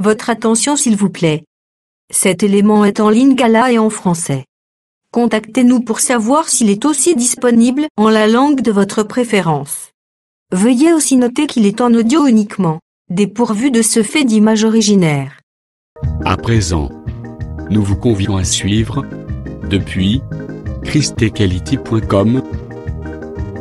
Votre attention s'il vous plaît. Cet élément est en lingala et en français. Contactez-nous pour savoir s'il est aussi disponible en la langue de votre préférence. Veuillez aussi noter qu'il est en audio uniquement, dépourvu de ce fait d'image originaire. À présent, nous vous convions à suivre, depuis christequality.com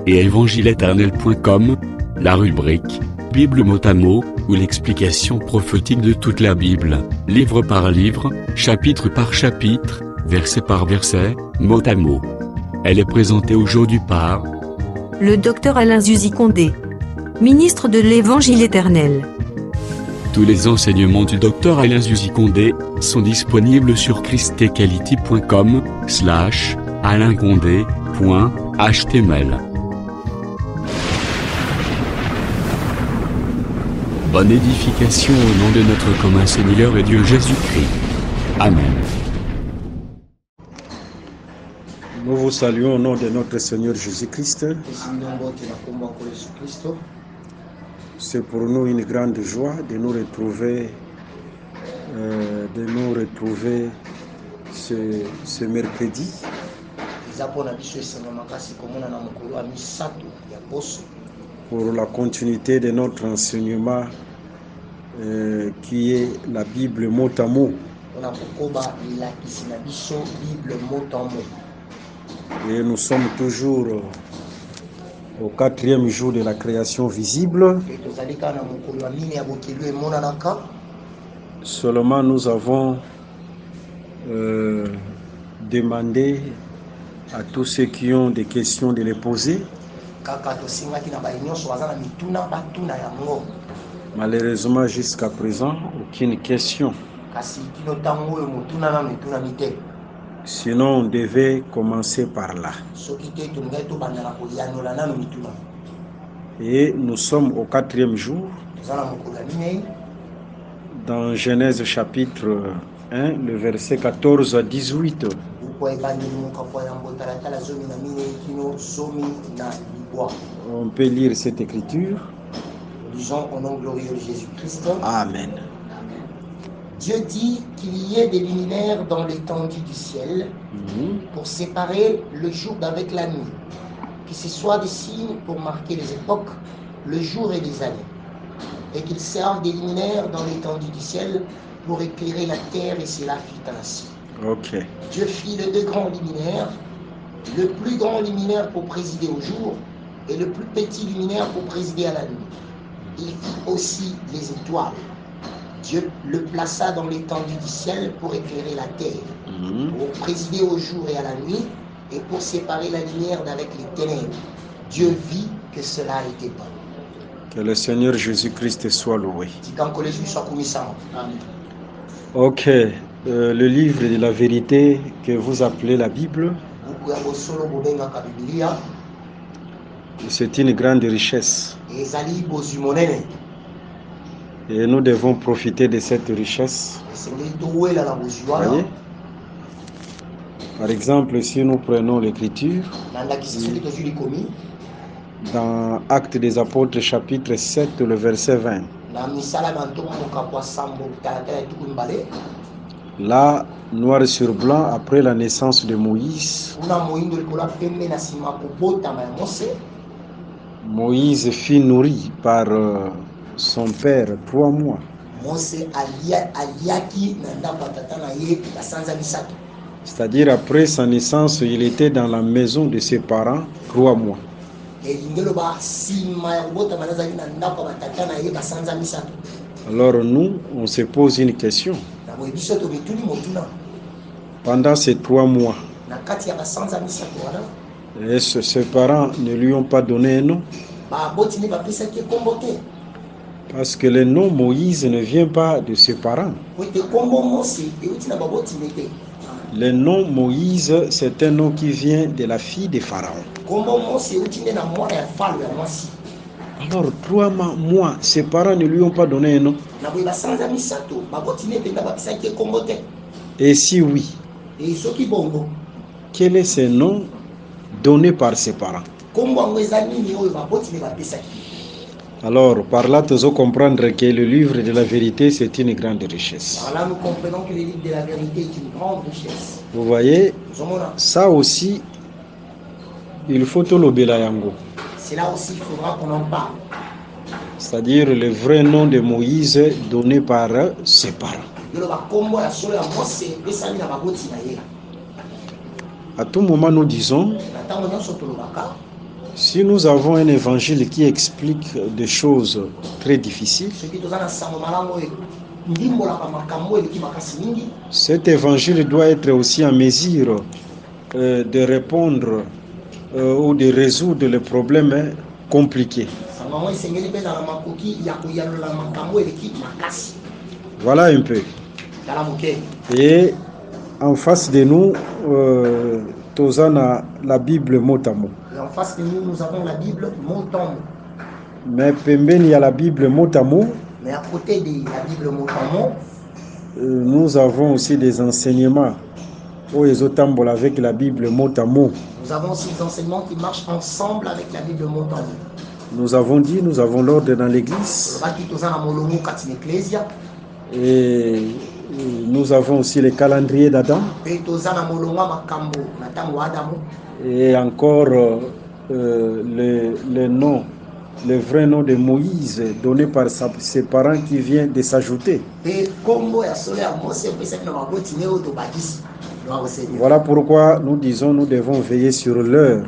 et evangileeternel.com, la rubrique Bible mot à mot, ou l'explication prophétique de toute la Bible, livre par livre, chapitre par chapitre, verset par verset, mot à mot. Elle est présentée aujourd'hui par le Dr Alain Zuzi Condé, ministre de l'Évangile éternel. Tous les enseignements du Dr Alain Zuzi Condé sont disponibles sur christequality.com/alaincondé.html. Bonne édification au nom de notre commun Seigneur et Dieu Jésus-Christ. Amen. Nous vous saluons au nom de notre Seigneur Jésus-Christ. C'est pour nous une grande joie de nous retrouver, ce mercredi. Pour la continuité de notre enseignement qui est la Bible mot à mot. Et nous sommes toujours au 4e jour de la création visible. Seulement nous avons demandé à tous ceux qui ont des questions de les poser. Malheureusement, jusqu'à présent, aucune question. Sinon, on devait commencer par là. Et nous sommes au 4e jour. Dans Genèse chapitre 1, le verset 14 à 18. On peut lire cette écriture. Lisons au nom glorieux de Jésus-Christ. Amen. Dieu dit qu'il y ait des luminaires dans l'étendue du ciel pour séparer le jour d'avec la nuit, que ce soit des signes pour marquer les époques, le jour et les années, et qu'ils servent des luminaires dans l'étendue du ciel pour éclairer la terre, et cela fit ainsi. Okay. Dieu fit les deux grands luminaires, le plus grand luminaire pour présider au jour et le plus petit luminaire pour présider à la nuit. Il fit aussi les étoiles. Dieu le plaça dans l'étendue du ciel pour éclairer la terre, pour présider au jour et à la nuit, et pour séparer la lumière d'avec les ténèbres. Dieu vit que cela était bon. Que le Seigneur Jésus-Christ soit loué. Amen. Ok, le livre de la vérité que vous appelez la Bible, c'est une grande richesse. Et nous devons profiter de cette richesse. Voyez? Par exemple, si nous prenons l'écriture, dans Actes des Apôtres, chapitre 7, le verset 20. Là, noir sur blanc, après la naissance de Moïse, Moïse fut nourri par son père 3 mois. C'est-à-dire après sa naissance, il était dans la maison de ses parents 3 mois. Alors nous, on se pose une question. Pendant ces 3 mois, ses parents ne lui ont pas donné un nom. Parce que le nom Moïse ne vient pas de ses parents. Le nom Moïse, c'est un nom qui vient de la fille de Pharaon. Alors 3 mois, ses parents ne lui ont pas donné un nom. Et si oui, quel est ce nom donné par ses parents? Alors, par là, tu dois comprendre que le livre de la vérité, c'est une grande richesse. Par là, nous comprenons que le livre de la vérité est une grande richesse. Vous voyez, ça aussi, il faut tout l'obéla yango. C'est là aussi qu'il faudra qu'on en parle. C'est-à-dire le vrai nom de Moïse donné par ses parents. À tout moment, nous disons, si nous avons un évangile qui explique des choses très difficiles, cet évangile doit être aussi en mesure de répondre ou de résoudre les problèmes compliqués. Voilà un peu. Et en face de nous, la Bible mot à mot. Et en face de nous, nous avons la Bible mot à mot. Mais pembeni, il y a la Bible mot à mot. Mais à côté de la Bible mot à mot, nous avons aussi des enseignements avec la Bible mot à mot. Nous avons aussi des enseignements qui marchent ensemble avec la Bible mot à mot. Nous avons dit, nous avons l'ordre dans l'église. Et nous avons aussi les calendriers d'Adam. Et encore le nom, le vrai nom de Moïse donné par ses parents qui vient de s'ajouter. Voilà pourquoi nous disons nous devons veiller sur l'heure.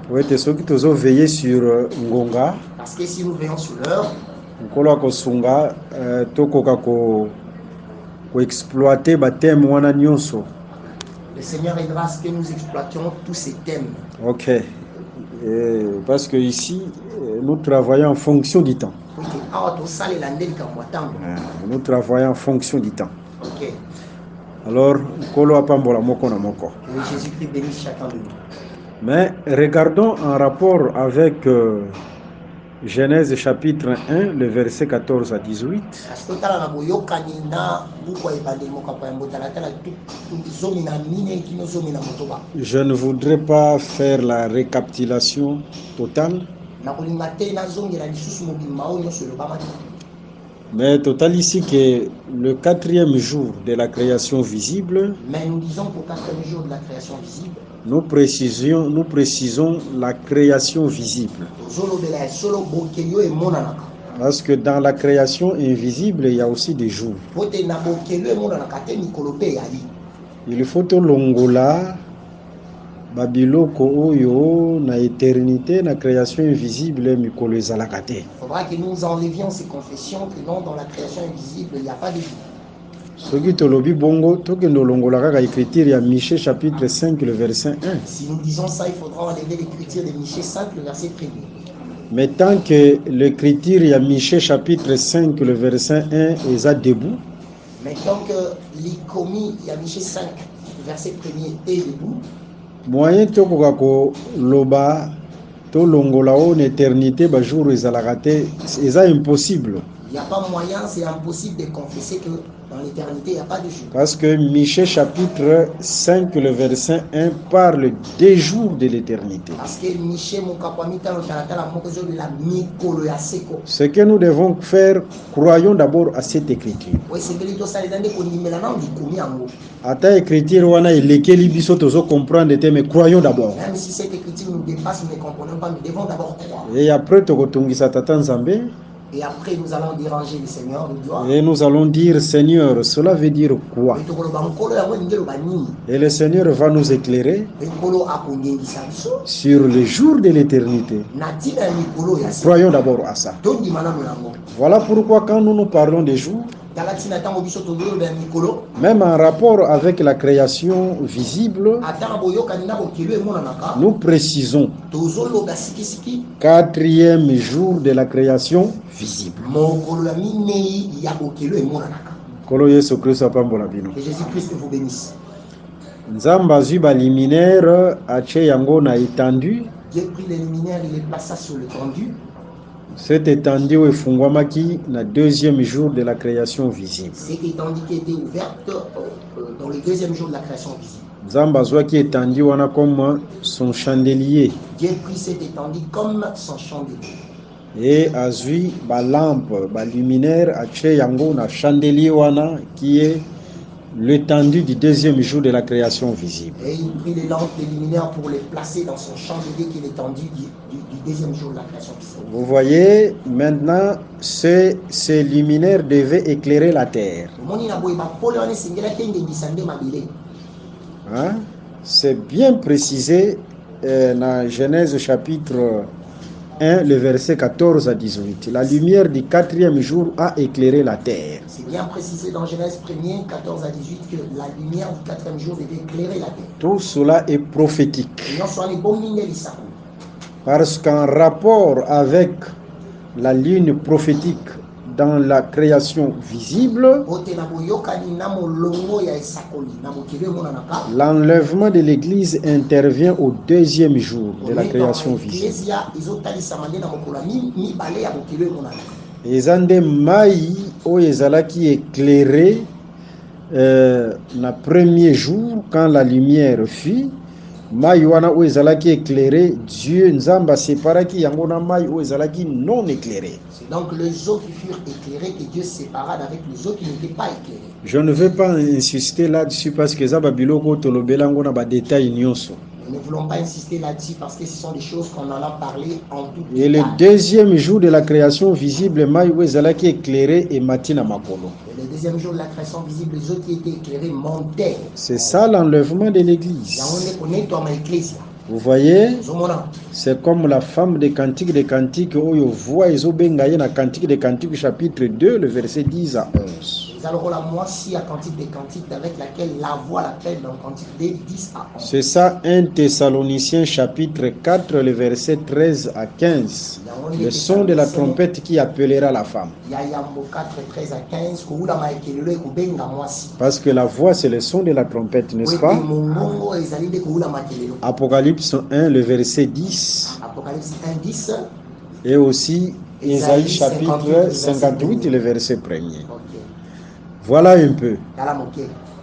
Oui, c'est ceux qui doivent veiller sur Ngonga. Parce que si nous veillons sur l'heure, exploiter thème wana nyonso. Le Seigneur aidera à ce que nous exploitions tous ces thèmes. Ok. Parce que ici, nous travaillons en fonction du temps. Nous travaillons en fonction du temps. Ok. Alors, que Jésus-Christ bénisse chacun de nous. Mais regardons en rapport avec Genèse chapitre 1, le verset 14 à 18. Je ne voudrais pas faire la récapitulation totale. Mais total ici que le 4e jour de la création visible, mais nous disons qu'au 4e jour de la création visible, nous précisons la création visible. Parce que dans la création invisible, il y a aussi des jours. Il faut que l'ongola, Babiloko oyo, na éternité, na création invisible, mikolo ezalakate. Il faudra que nous enlevions ces confessions que non, dans la création invisible, il n'y a pas de jour. Soki tolobi bongo, tokendo longola kaka écriture ya Michée chapitre 5, le verset 1. Si nous disons ça, il faudra enlever l'écriture de Michée 5, le verset 1. Mais tant que l'écriture ya Michée chapitre 5, le verset 1 est debout, mais tant que l'icomie ya Michée 5, le verset 1 est debout, moyen tokoka ko loba to longola en éternité ba jour ezalakate, c'est impossible. Il n'y a pas moyen, c'est impossible de confesser que dans l'éternité, il n'y a pas de jour. Parce que Michée chapitre 5, le verset 1 parle des jours de l'éternité. Ce que nous devons faire, croyons d'abord à cette écriture. À ta écriture, on a lesquels biso tozo comprendre, mais croyons d'abord. Même si cette écriture nous dépasse, nous ne comprenons pas, nous devons d'abord croire. Et après, tokotungisa tata nzambe. Et après, nous allons déranger le Seigneur de gloire. Et nous allons dire, Seigneur, cela veut dire quoi? Et le Seigneur va nous éclairer sur les jours de l'éternité. Croyons d'abord à ça. Voilà pourquoi quand nous parlons des jours, même en rapport avec la création visible, nous précisons 4e jour de la création visible. Que Jésus-Christ vous bénisse. Nzamba zuba liminaire ache yango na étendu. Dieu prit les luminaires et les plaça sur l'étendue. Cette étendue efungwamaki na 2e jour de la création visible. Cette étendue qui était ouverte dans le 2e jour de la création visible. Zamba zwa qui étendu wana comme son chandelier. Dieu prit cette étendue comme son chandelier. Et azui ba lampe, ba luminaire ache yango na chandelier wana qui est l'étendue du deuxième jour de la création visible. Et il prit les lampes, les luminaires pour les placer dans son chandelier qui est l'étendue du deuxième jour de la création visible. Vous voyez, maintenant, ces luminaires devaient éclairer la terre. Hein? C'est bien précisé dans Genèse chapitre 1, le verset 14 à 18. La lumière du quatrième jour a éclairé la terre. C'est bien précisé dans Genèse 1er, 14 à 18, que la lumière du quatrième jour devait éclairer la terre. Tout cela est prophétique. Parce qu'en rapport avec la ligne prophétique dans la création visible, l'enlèvement de l'Église intervient au deuxième jour de la création visible. Ezande mai o ezalaki éclairé na premier jour quand la lumière fut. Mai wana o ezalaki éclairé, Dieu nzamba séparaki yango na mai o ezalaki non éclairé. C'est donc les eaux qui furent éclairées que Dieu sépara avec les eaux qui n'étaient pas éclairées. Je ne vais pas insister là-dessus parce que zaba biloko tolobela ngo na ba détail nyonso. Nous ne voulons pas insister là-dessus parce que ce sont des choses qu'on en a parlé en tout détail. Et le deuxième jour de la création visible, mai o ezalaki éclairé et matina makolo. Le deuxième jour de la création visible, les eaux qui étaient éclairées montaient. C'est ça l'enlèvement de l'Église. Vous voyez, c'est comme la femme des Cantiques où vous voyez na Cantique des Cantiques chapitre 2, le verset 10 à 11. Avec laquelle la voix l'appelle dans Cantique des 10 à 11. C'est ça 1 Thessaloniciens chapitre 4, le verset 13 à 15. Le son de la trompette qui appellera la femme. Parce que la voix c'est le son de la trompette, n'est-ce pas? Apocalypse 1, le verset 10. Apocalypse 1, 10. Et aussi Isaïe chapitre 58, le verset 1er. Voilà un peu.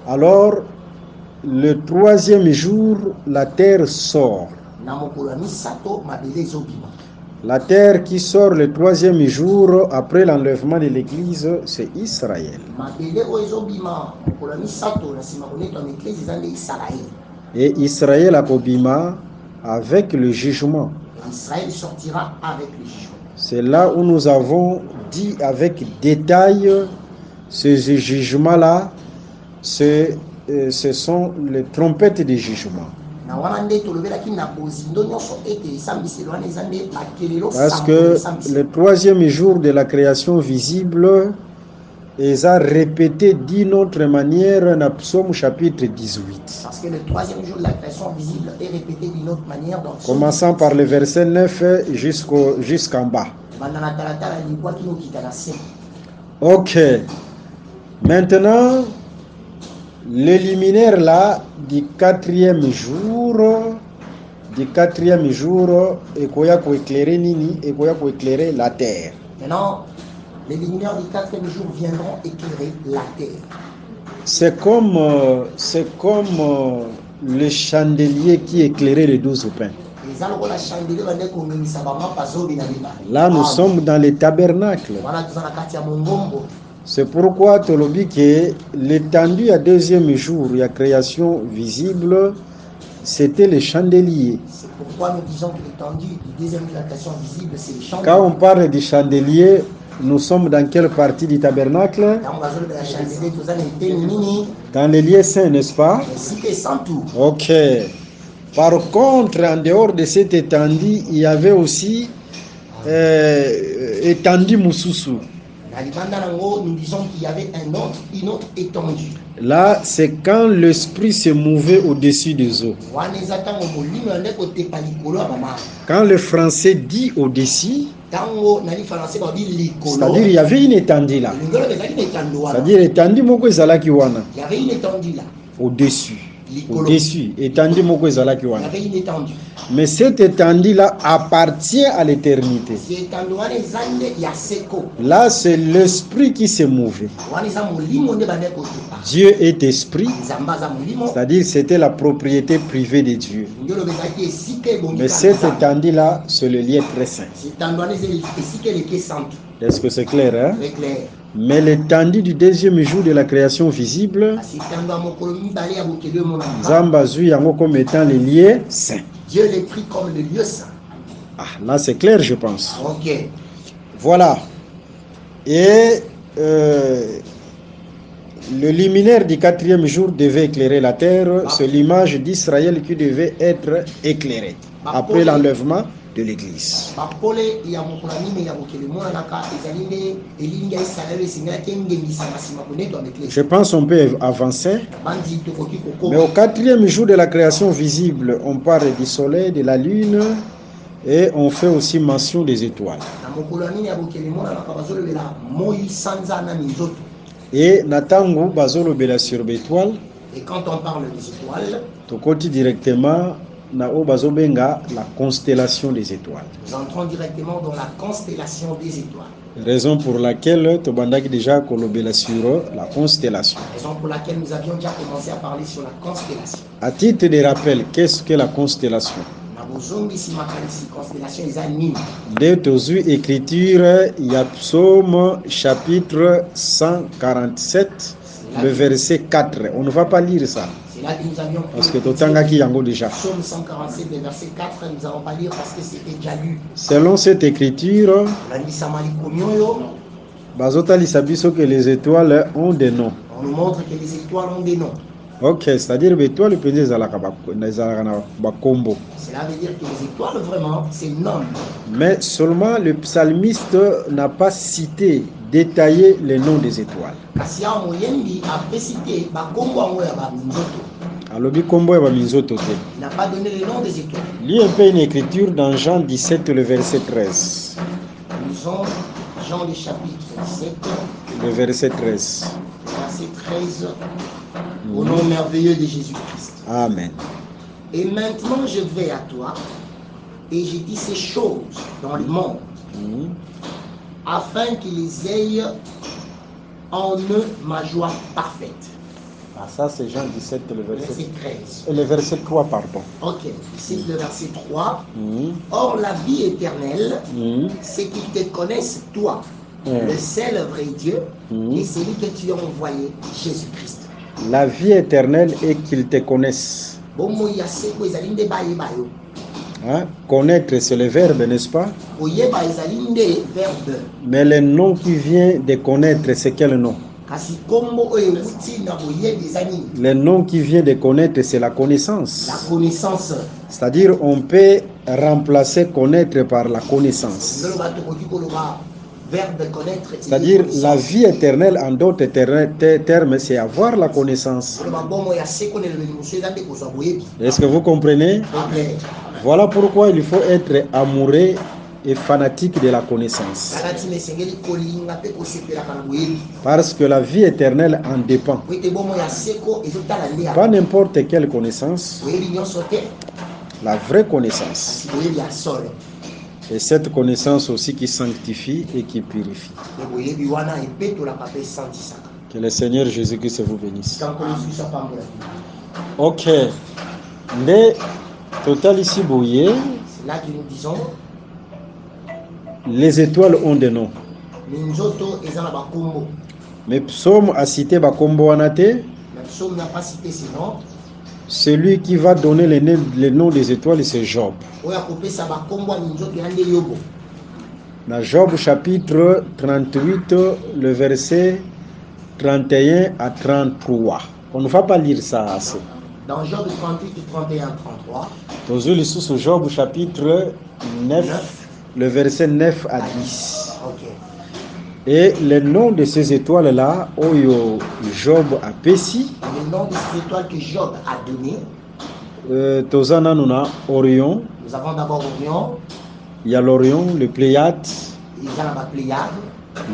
Alors, le troisième jour, la terre sort. La terre qui sort le troisième jour après l'enlèvement de l'Église, c'est Israël. Et Israël a Kobima avec le jugement. Israël sortira avec le jugement. C'est là où nous avons dit avec détail ces jugements-là, ce sont les trompettes des jugements. Parce que le troisième jour de la création visible est répété d'une autre manière dans Psaume chapitre 18. Parce que le troisième jour de la création visible est répété d'une autre manière dans Psaume commençant par le verset 9 jusqu'en bas. Ok. Maintenant, le luminaire là du quatrième jour, et quoi éclairer nini, et quoi éclairer la terre. Maintenant, les luminaires du quatrième jour viendront éclairer la terre. C'est comme le chandelier qui éclairait les 12 pains. Là, nous sommes dans les tabernacles. C'est pourquoi Tolobi que l'étendue à deuxième jour, il y a création visible, c'était les chandeliers. C'est pourquoi nous disons que l'étendue du deuxième jour de la création visible, c'est les chandeliers. Quand on parle du chandelier, nous sommes dans quelle partie du tabernacle? Dans les lieux saints, n'est-ce pas? Ok. Par contre, en dehors de cette étendue, il y avait aussi étendue Moussousou. Nous disons qu'il y avait une autre étendue. Là, c'est quand l'esprit se mouvait au-dessus des eaux. Quand le français dit au-dessus, c'est-à-dire il y avait une étendue là. C'est-à-dire étendue moko ezalaki wana. Il y avait une étendue là. Au-dessus. au-dessus. Étendue moko ezalaki Il y wana. avait une étendue. Mais cette étendue-là appartient à l'éternité. C'est étendue wana eza nde ya seko. Là, c'est l'esprit qui s'est mouvé. Wana eza molimo nde bande kotupa. Dieu est esprit, Nzambe aza molimo. c'est-à-dire c'était la propriété privée de Dieu. Ndelo bezaki esika ebongi. Mais cette étendue-là, c'est le lieu très saint. Étendue wana eza esika eleki santu. Est-ce que c'est clair, hein? Très clair. Mais l'étendue du deuxième jour de la création visible, Kasi étendue ya mokolo mibale ya bokeli oyo monana. Nzamba zui yango comme étant le lieu saint. Dieu les prit comme le lieu saint. Ah, là c'est clair, je pense. Ok. Voilà. Et le luminaire du quatrième jour devait éclairer la terre. C'est l'image d'Israël qui devait être éclairée après l'enlèvement de l'église. Bapole ya mokolo mine ya bokeli monanaka ezali nde elingi ya Israele esengelaki engemisa masima konetwa beklesi. Je pense qu'on peut avancer. Bandi tokoki Mais au kokoma. quatrième jour de la création visible, on parle du soleil, de la lune et on fait aussi mention des étoiles. Na mokolo mine ya bokeli monanaka bazolobela moi sanza na minzoto. Et Natangu bazolobela sur l'étoile, Et quand on parle des étoiles, tokoti directement na o bazobenga la constellation des étoiles. nous entrons directement dans la constellation des étoiles. Raison pour laquelle tobandaki déjà kolobela sur la constellation. Raison pour laquelle nous avions déjà commencé à parler sur la constellation. À titre de rappel, qu'est-ce que la constellation? Na bozongisi makanisi constellation eza nini? Dès tozwi écriture, il y a Psaume chapitre 147, le verset 4. On ne va pas lire ça, C'est là que nous avions pris parce que totangaki yango déjà. Psaume 147, le verset 4, nous n'allons pas lire parce que c'était déjà lu. Selon cette écriture, bazotalisa biso que les étoiles ont des noms. On nous montre que les étoiles ont des noms. Ok, c'est-à-dire que étoile penza ezalaka na bakombo. Cela veut dire que les étoiles, vraiment, c'est nom. Mais seulement le psalmiste n'a pas cité, détaillé les noms des étoiles. Kasi ya moyendi a précité bakombo yango ya baminzoto. Alobi kombo ya baminzoto te. Il n'a pas donné les noms des étoiles. Lis un peu une écriture dans Jean 17, le verset 13. Nous lisons Jean le chapitre 17, Le verset 13. verset 13, au nom merveilleux de Jésus-Christ. Amen. Et maintenant je vais à toi, et je dis ces choses dans le monde, Mhm. afin qu'ils aient en eux ma joie parfaite. Ah, ça c'est Jean 17, le verset, Verset 13. le verset 3, pardon. Ok, c'est le verset 3. Mhm. Or la vie éternelle, Mhm. c'est qu'ils te connaissent toi, Mhm. le seul vrai Dieu, Mhm. et celui que tu as envoyé, Jésus-Christ. La vie éternelle est qu'ils te connaissent. Bomo ya seko ezali nde bayeba yo. Hein? Connaître, c'est le verbe, n'est-ce pas? Koyeba ezali nde verbe. Mais le nom qui vient de connaître, c'est quel nom? Kasi kombo oyo euti na boyebi eza nini? Le nom qui vient de connaître, c'est la connaissance. La connaissance. C'est-à-dire, on peut remplacer connaître par la connaissance. Ndelo bato koki koloba verbe connaître. C'est-à-dire, la vie éternelle, en d'autres termes, c'est avoir la connaissance. Koloba bomo ya seko ne le muso eza nde kozwa boyebi. Est-ce que vous comprenez? Amen. Voilà pourquoi il faut être amoureux et fanatique de la connaissance. Kala ti mesengeli kolinga pe kosepelaka na boyebi. Parce que la vie éternelle en dépend. Po ete bomo ya seko ezotala nde ya. Pas n'importe quelle connaissance, Boyebi nyonso te. la vraie connaissance. Kasi boyebi ya solo. Et cette connaissance aussi qui sanctifie et qui purifie. Me boyebi wana epetolaka pe esantisaka. Que le Seigneur Jésus-Christ vous bénisse. Kankolo susu apambola. Ok. Nde total ici boye, C'est là que nous disons les étoiles ont des noms. minzoto eza na bakombo. Mais Psaume a cité Bakombo Wanate, La psaume n'a pas cité ces noms. celui qui va donner les noms des étoiles, c'est Job. Oyo akopesa bakombo ya minzoto ya nde yobo. Dans Job chapitre 38, le verset 31 à 33. On ne va pas lire ça assez. Dans Job 38, 31, 33. Tozuli sous Job chapitre 9, le verset 9 à 10. Ok. Et le nom de ces étoiles-là, Oyo Job a péci, Le nom de cette étoile que Job a donné, Tozana Nuna, Orion, nous avons d'abord Orion, il y a l'Orion, le Pléiade, il y a la Pléiade,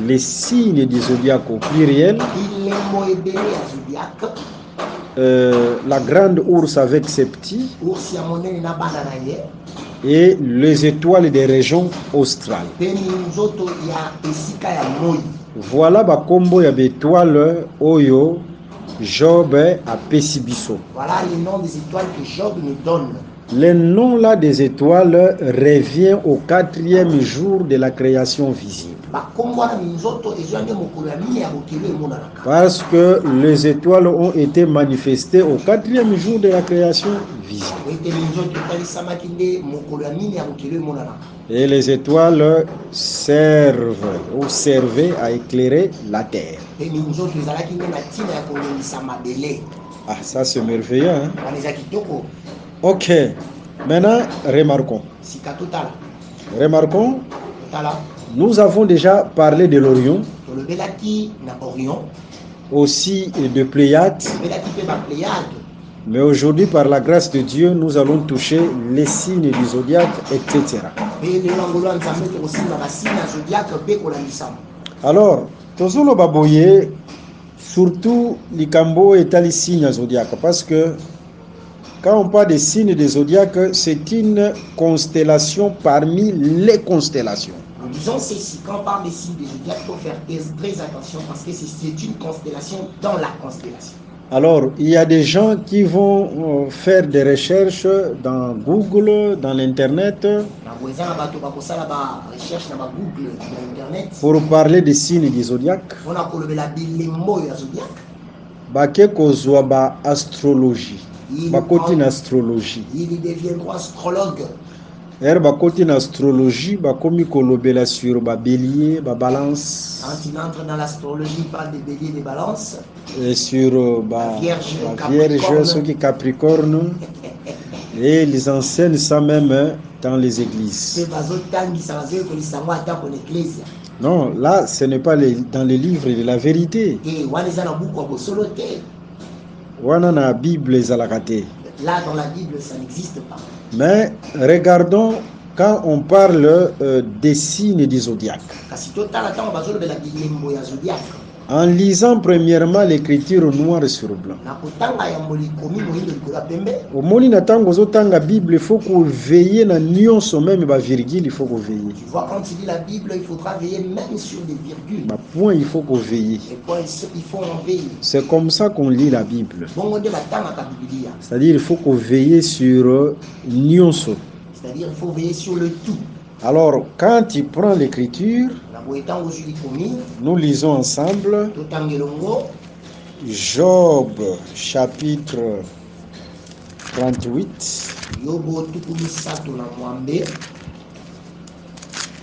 les signes du zodiaque au pluriel, il est Moébélé à Zodiac, la grande ours avec ses petits ours ya monene na bana na ye et les étoiles des régions australes. pe minzoto ya esika ya moi. Voilà bakombo ya bétoile oyo Job apesi biso. Voilà les noms des étoiles que Job nous donne. Le nom là des étoiles revient au 4e jour de la création visible. Parce que les étoiles ont été manifestées au 4e jour de la création visible. Et les étoiles servent ou servaient à éclairer la terre. Ah, ça c'est merveilleux, hein? Ok, maintenant remarquons. Remarquons, nous avons déjà parlé de l'Orion, aussi de Pléiades, mais aujourd'hui par la grâce de Dieu, nous allons toucher les signes du zodiaque, etc. Alors, Tozolo Baboye, surtout Likambo est les signes zodiaques, parce que quand on parle des signes des zodiaques, c'est une constellation parmi les constellations. Nous disons ceci, quand on parle des signes des zodiaques, il faut faire très attention parce que c'est une constellation dans la constellation. Alors, il y a des gens qui vont faire des recherches dans Google, dans l'Internet, pour parler des signes du zodiaque. Astrologie. Bakoti na astrologie. Ils deviendront astrologues. Bakoti na astrologie, bakomi kolobela sur ba bélier, ba balance. Quand il entre dans l'astrologie, il parle des béliers, des balances. Et sur ba vierge, ceux qui capricorne. Et ils enseignent ça même dans les églises. Non, là, ce n'est pas dans les livres de la vérité. Là, dans la Bible, ça n'existe pas. Mais regardons quand on parle des signes du zodiaque. En lisant premièrement l'écriture noire sur blanc. Au moni na tango zotanga Bible, il faut qu'on veille na nyonso même ba virgule, il faut qu'on veille. Tu vois, quand tu lis la Bible, il faudra veiller même sur des virgules. Ba point, il faut qu'on veille. Les points, il faut en veiller. C'est comme ça qu'on lit la Bible. C'est-à-dire il faut qu'on veille sur nyonso. C'est-à-dire il faut veiller sur le tout. Alors, quand tu prends l'écriture, nous lisons ensemble Job chapitre 38,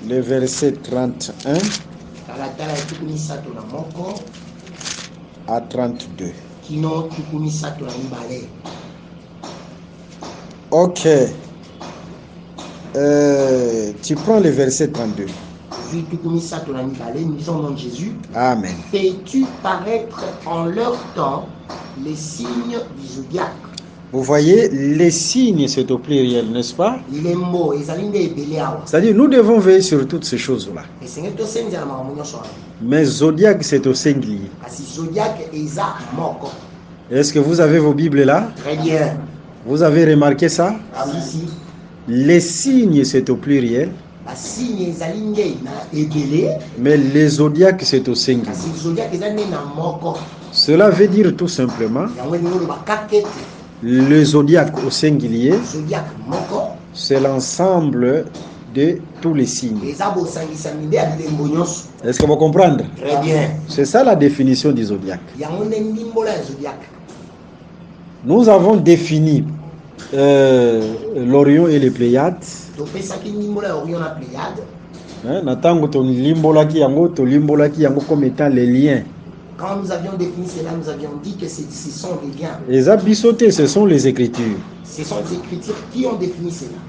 le verset 31 à 32. Ok. Tu prends le verset 32. Nous sommes dans Jésus. Amen. Fais-tu paraître en leur temps les signes du zodiaque? Vous voyez, les signes, c'est au pluriel, n'est-ce pas? Les mots, c'est-à-dire, nous devons veiller sur toutes ces choses-là. Mais zodiaque, c'est au singulier. Est-ce que vous avez vos Bibles là? Très bien. Vous avez remarqué ça? Si. Les signes, c'est au pluriel. Mais les zodiaques, c'est au singulier. Cela veut dire tout simplement, le zodiaque au singulier, c'est l'ensemble de tous les signes. Est-ce que vous comprenez? Très bien. C'est ça la définition du zodiaque. Nous avons défini l'Orion et les Pléiades. Comme étant les liens. Quand nous avions défini cela, nous avions dit que ce sont des liens. Les abissotés, ce sont les Écritures. Ce sont les Écritures qui ont défini cela.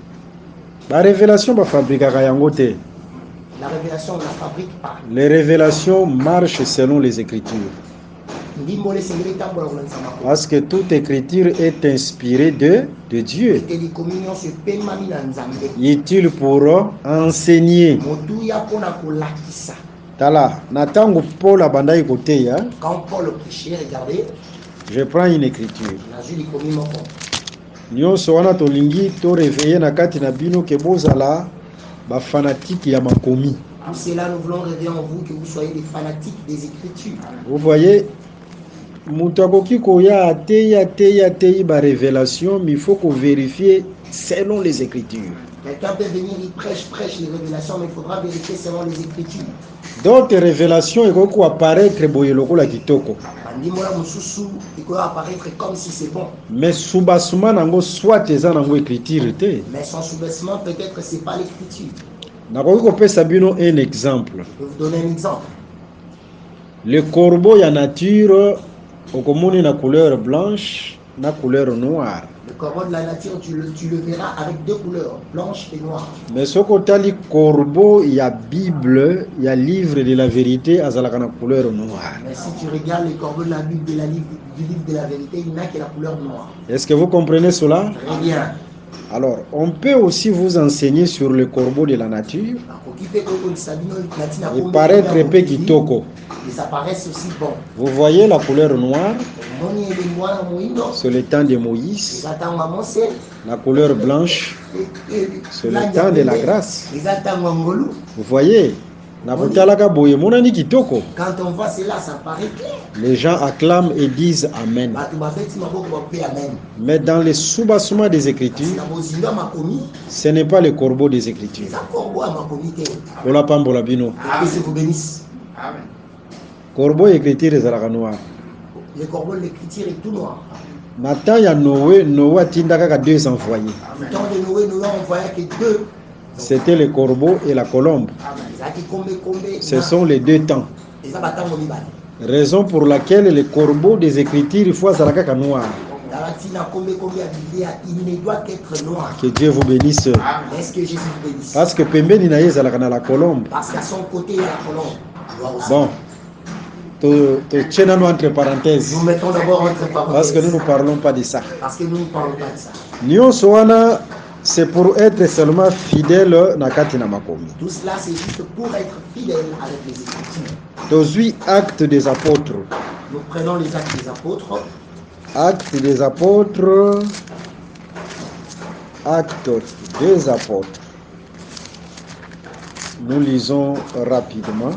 La révélation va fabriquer. La révélation ne la fabrique pas. Les révélations marchent selon les Écritures. Parce que toute écriture est inspirée de Dieu. Utile pour enseigner. Quand Paul prêchait, regardez. Je prends une écriture. nazwi likomi moko. Nyonso wana tolingi to réveiller na kati na bino ke bozala ba fanatique ya makomi. Tout cela, nous voulons rêver en vous que vous soyez des fanatiques des Écritures. Vous voyez, mutakoki koya ateyi ba révélation, mais il faut qu'on vérifie selon les Écritures. Quelqu'un peut venir, il prêche les révélations, mais il faudra vérifier selon les Écritures. D'autres révélations eko apparaître boye lokola kitoko. Bandimola mususu iko apparaître comme si c'est bon. Mais soubasuma nango soit eza nango écriture te. Mais son sous-baissement peut-être c'est pas l'écriture. Nakoki kopesa bino un exemple. Je vais vous donner un exemple. Le corbeau ya nature okomoni na couleur blanche na couleur noire. Le corbeau de la nature, tu le verras avec deux couleurs, blanche et noire. Mais ce côté corbeau, il y a Bible, il y a livre de la vérité, azalaka na couleur noire. Mais si tu regardes les corbeaux de la Bible, du livre de la vérité, il n'y a que la couleur noire. Est-ce que vous comprenez cela? Très bien. Alors, on peut aussi vous enseigner sur le corbeau de la nature. Il paraît très peu kitoko. Ils apparaissent aussi bons. Vous voyez la couleur noire? C'est le temps de Moïse. La couleur blanche, c'est le temps de la grâce. Vous voyez? Quand on voit cela, ça paraît clair. Les gens acclament et disent Amen. Mais dans les soubasuma des Écritures, ce n'est pas le corbeau des Écritures. Ola pambola bino. Corbeau écriture ezalaka noir. Le corbeau de l'écriture est tout noir. Maintenant, il y a Noé a tindaka deux envoyés. Le temps de Noé envoyait que deux. C'était le corbeau et la colombe. Ce sont les deux temps. Raison pour laquelle le corbeau des Écritures, il faut azalaka noir. Il ne doit qu'être noir. Que Dieu vous bénisse. Est-ce que Jésus vous bénisse? Parce que pembeni na ezalaka na la colombe. Parce qu'à son côté, il y a la colombe. Bon. Entre parenthèses. Nous mettons d'abord entre parenthèses. Parce que nous ne parlons pas de ça. Parce que nous ne parlons pas de ça. Nyonso c'est pour être seulement fidèle na kati na makomi. Tout cela c'est juste pour être fidèle avec les Écritures. Tozui actes des apôtres. Nous prenons les actes des apôtres. Actes des apôtres. Actes des apôtres. Nous lisons rapidement.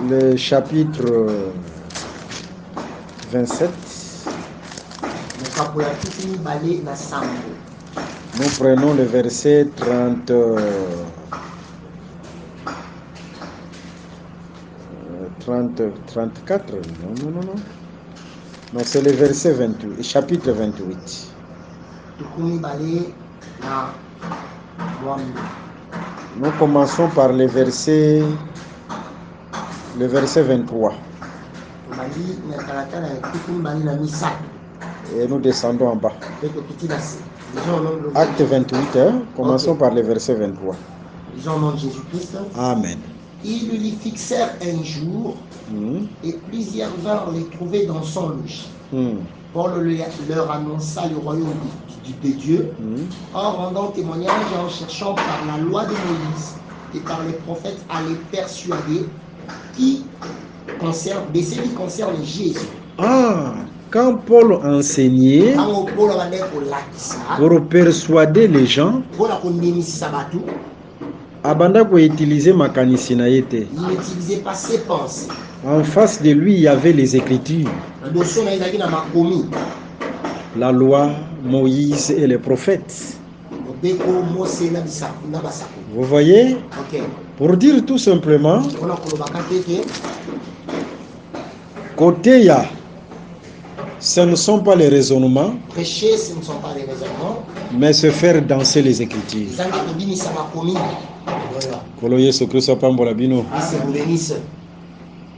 Le chapitre 27. Nous prenons le verset 30, 34. Non. Non, c'est le verset 28, chapitre 28. Nous commençons par le verset 23. Et nous descendons en bas. Acte 28, commençons par le verset 23. Disons au nom de Jésus-Christ. Amen. Ils lui fixèrent un jour et plusieurs vinrent les trouver dans son logis. Paul leur annonça le royaume de Dieu en rendant témoignage et en cherchant par la loi de Moïse et par les prophètes à les persuader de ce qui concerne Jésus. Quand Paul enseignait pour persuader les gens, abanda ko utiliser makanisi na yete. Il n'utilisait pas ses pensées. En face de lui, il y avait les Écritures. La loi, Moïse et les prophètes. Vous voyez? Pour dire tout simplement, côté ya, ce ne sont pas les raisonnements. Prêcher, ce ne sont pas les raisonnements. Mais se faire danser les Écritures.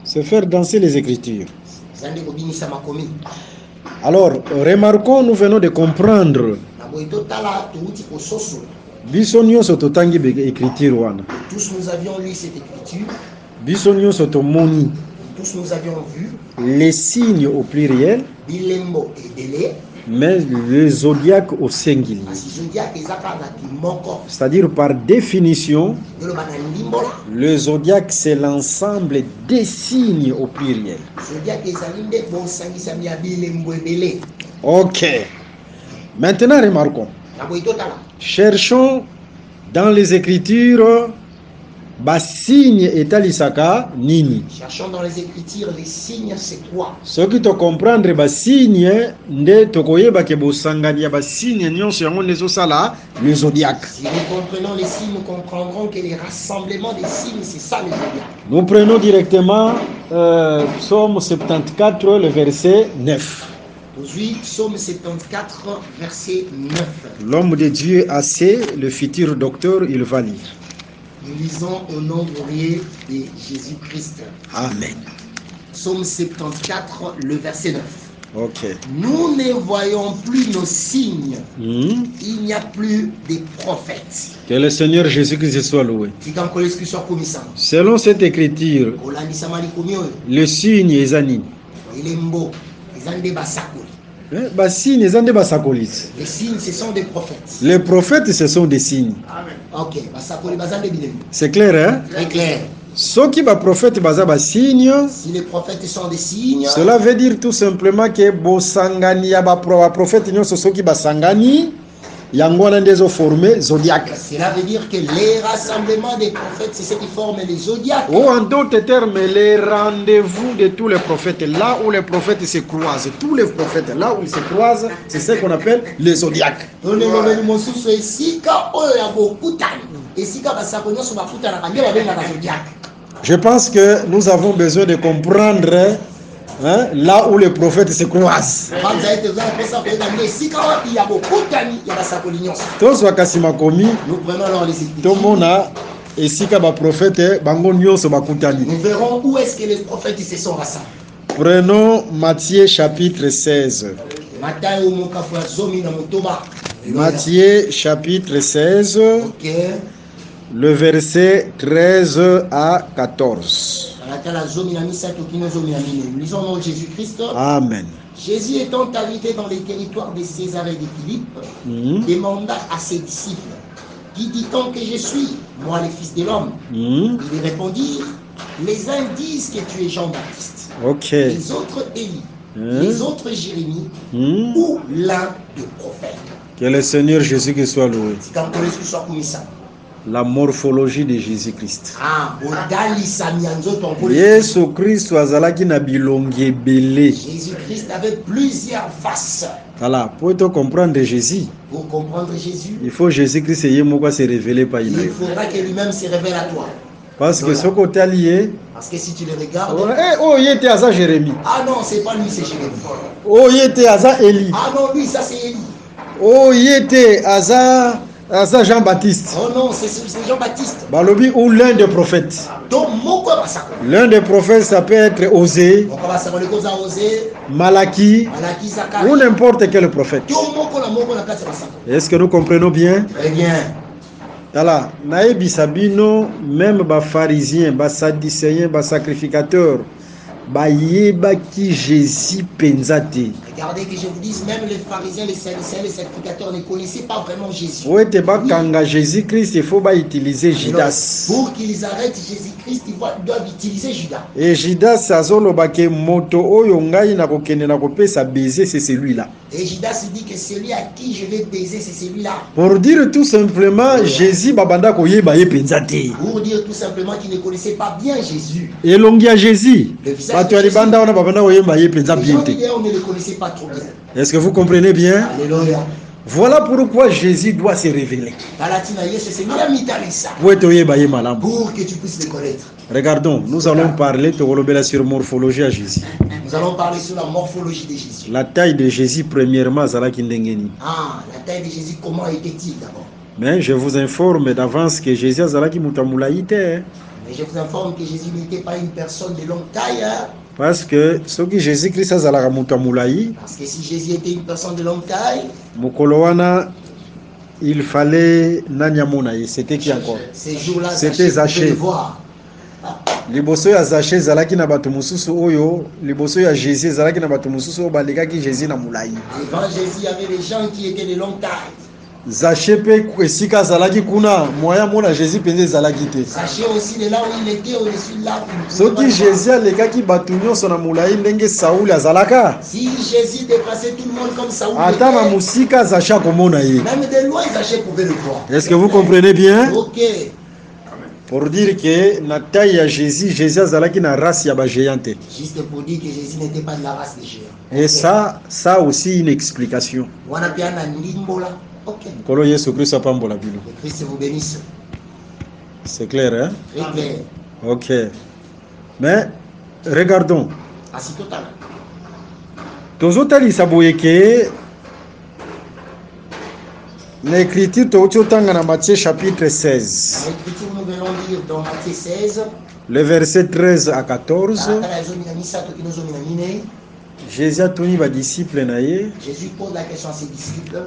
Se faire danser les Écritures. Alors, remarquons, nous venons de comprendre. Tous nous avions lu cette écriture. Tous nous avions vu les signes au pluriel. Bilembo et Délé. mais le zodiaque au singulier. C'est-à-dire par définition, le zodiaque c'est l'ensemble des signes au pluriel. Ok. Maintenant remarquons. Cherchons dans les Écritures signe etalisaka nini. Cherchons dans les Écritures les signes c'est quoi. Ce qui te comprendre signe nde tokoyeba ke bosangani ya signe nyonso yango nezo sala le zodiaque. Si nous comprenons les signes, nous comprendrons que les rassemblements des signes c'est ça le zodiaque. Nous prenons directement Psaume 74 le verset 9. Aujourd'hui, Psaume 74 verset 9. L'homme de Dieu assez, le futur docteur, il va lire. Nous lisons au nom glorieux de Jésus-Christ. Amen. Psaume 74, le verset 9. Ok. Nous ne voyons plus nos signes. Il n'y a plus de prophètes. Que le Seigneur Jésus-Christ soit loué. Selon cette écriture, le signe est anine. Les signes, ce sont des prophètes. Les prophètes, ce sont des signes. Ok. C'est clair, hein? Très clair. Ceux qui sont prophètes, signes. Si les prophètes sont des signes, cela veut dire tout simplement que bosangani prophètes sont ceux qui basangani. Formé zodiaque. Cela veut dire que les rassemblements des prophètes, c'est ce qui forment les zodiaques. Ou en d'autres termes, les rendez-vous de tous les prophètes, là où les prophètes se croisent, tous les prophètes, là où ils se croisent, c'est ce qu'on appelle les zodiaques. Je pense que nous avons besoin de comprendre là où les prophètes se croisent. Nous prenons alors les Écritures. Nous verrons où est-ce que les prophètes se sont rassemblés. Prenons Matthieu chapitre 16. Matthieu chapitre 16. Le verset 13 à 14. Nous lisons au nom de Jésus-Christ. Amen. Jésus étant arrivé dans les territoires de Césarée de Philippe, demanda à ses disciples, qui dit-on que je suis, moi le Fils de l'homme? Ils lui répondirent, les uns disent que tu es Jean-Baptiste, les autres Élie, les autres Jérémie, ou l'un des prophètes. Que le Seigneur Jésus soit loué. La morphologie de Jésus-Christ. Jésus-Christ avait plusieurs faces. Voilà, pour te comprendre Jésus. Pour comprendre Jésus, il faut Jésus-Christ se révéler par lui. Il faudra que lui-même se révèle à toi. Parce que ce côté allié. Parce que si tu le regardes. Oh, il était à Jérémie. Ah non, c'est pas lui, c'est Jérémie. Oh, il était à Élie. Ah non, lui, ça c'est Élie. Oh, il était à Jean-Baptiste. Oh non, c'est Jean-Baptiste. Balobi ou l'un des prophètes. L'un des prophètes, ça peut être Osée, Malachie, ou n'importe quel prophète. Est-ce que nous comprenons bien? Très bien. Voilà, naebi sabino, même les pharisiens, les sadducéens, les sacrificateurs, bayeba ki Jésus penzate. Regardez que je vous dise, même les pharisiens, les sadducéens, les sacrificateurs ne connaissaient pas vraiment Jésus. Oui, kanga Jésus-Christ, il faut utiliser Judas. Pour qu'ils arrêtent Jésus-Christ, ils doivent utiliser Judas. Et Judas azolobake moto oyo ngai na kokende na kopesa baiser, c'est celui-là. Et Judas dit que celui à qui je vais baiser, c'est celui-là. Pour dire tout simplement, Jésus babanda koyeba ye penzate. Pour dire tout simplement qu'il ne connaissait pas bien Jésus. Et longia Jésus. Le visage de Jésus. On ne le connaissait pas trop bien. Est-ce que vous comprenez bien? Alléluia. Voilà pourquoi Jésus doit se révéler. Pour que tu puisses le connaître. Regardons, nous allons parler sur morphologie à Jésus. Nous allons parler sur la morphologie de Jésus. La taille de Jésus, premièrement, la taille de Jésus, comment était-il d'abord? Mais je vous informe d'avance que Jésus azalaki mutamulaïte. Mais je vous informe que Jésus n'était pas une personne de longue taille. Parce que ce qui Jésus-Christ azalaka mutamulaï. Parce que si Jésus était une personne de longue taille, mukolowana, il fallait nanyamona. C'était qui encore? Ces jours-là, c'était Zachée. liboso ya Zaché ezalaki na bato mosusu oyo liboso ya Jésus ezalaki na bato mosusu oyo balekaki Jésus na molai. Devant Jésus, il y avait des gens qui étaient de longue taille. Zaché pe esika azalaki kuna moya mona Jésus penza ezalaki te. Sachez aussi de là où il était au-dessus de l'arbre. Soki Jésus alekaki bato nyonso na molai ndenge Sauli azalaka, Si Jésus dépassait tout le monde comme Saoul ata na l'était, musika Zaché akomona ye. même de loin, Zaché pouvait le voir. Est-ce que vous comprenez bien? Ok. Pour dire que na taille ya Jésus azalaki na race ya ba géante. Juste pour dire que Jésus n'était pas de la race des géants. Et ça aussi une explication. Wana pia na ndimbola. Ok. Kolo Yesu Christ apambola bino. Que Christ vous bénisse. C'est clair, hein? Très clair. Ok. Mais regardons. Asi total. Tozotalisa boye ke l'écriture totanga na Matthieu chapitre 16. L'écriture, nous venons lire dans Matthieu 16. Le verset 13 à 14. Kala ezomi misato kinozomi na mine. Jésus a tuni ba disciple na ye Jésus pose la question à ses disciples.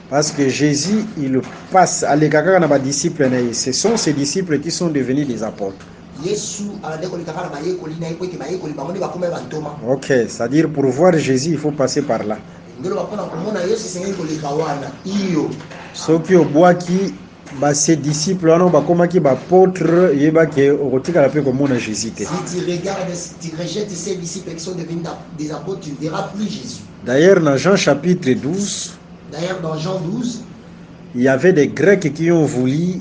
parce que Jésus il passe à l'écart na ba disciple na ye. Ce sont ces disciples qui sont devenus des apôtres. Yesu abandeko likakala bayekoli na ikoki bayekoli bango nde bakoma bantoma. Ok, c'est-à-dire pour voir Jésus il faut passer par là. Ngelo bakona komona Yesu esengeli koleka wana iyo. Soki obwaki ba ses disciples wana bakomaki ba apôtres yebaki okotikala pe komona Jésus te. Si tu regardes, si tu rejettes ces disciples qui sont devenus des apôtres, tu ne verras plus Jésus. D'ailleurs dans Jean chapitre 12, D'ailleurs, dans Jean 12, il y avait des Grecs qui ont voulu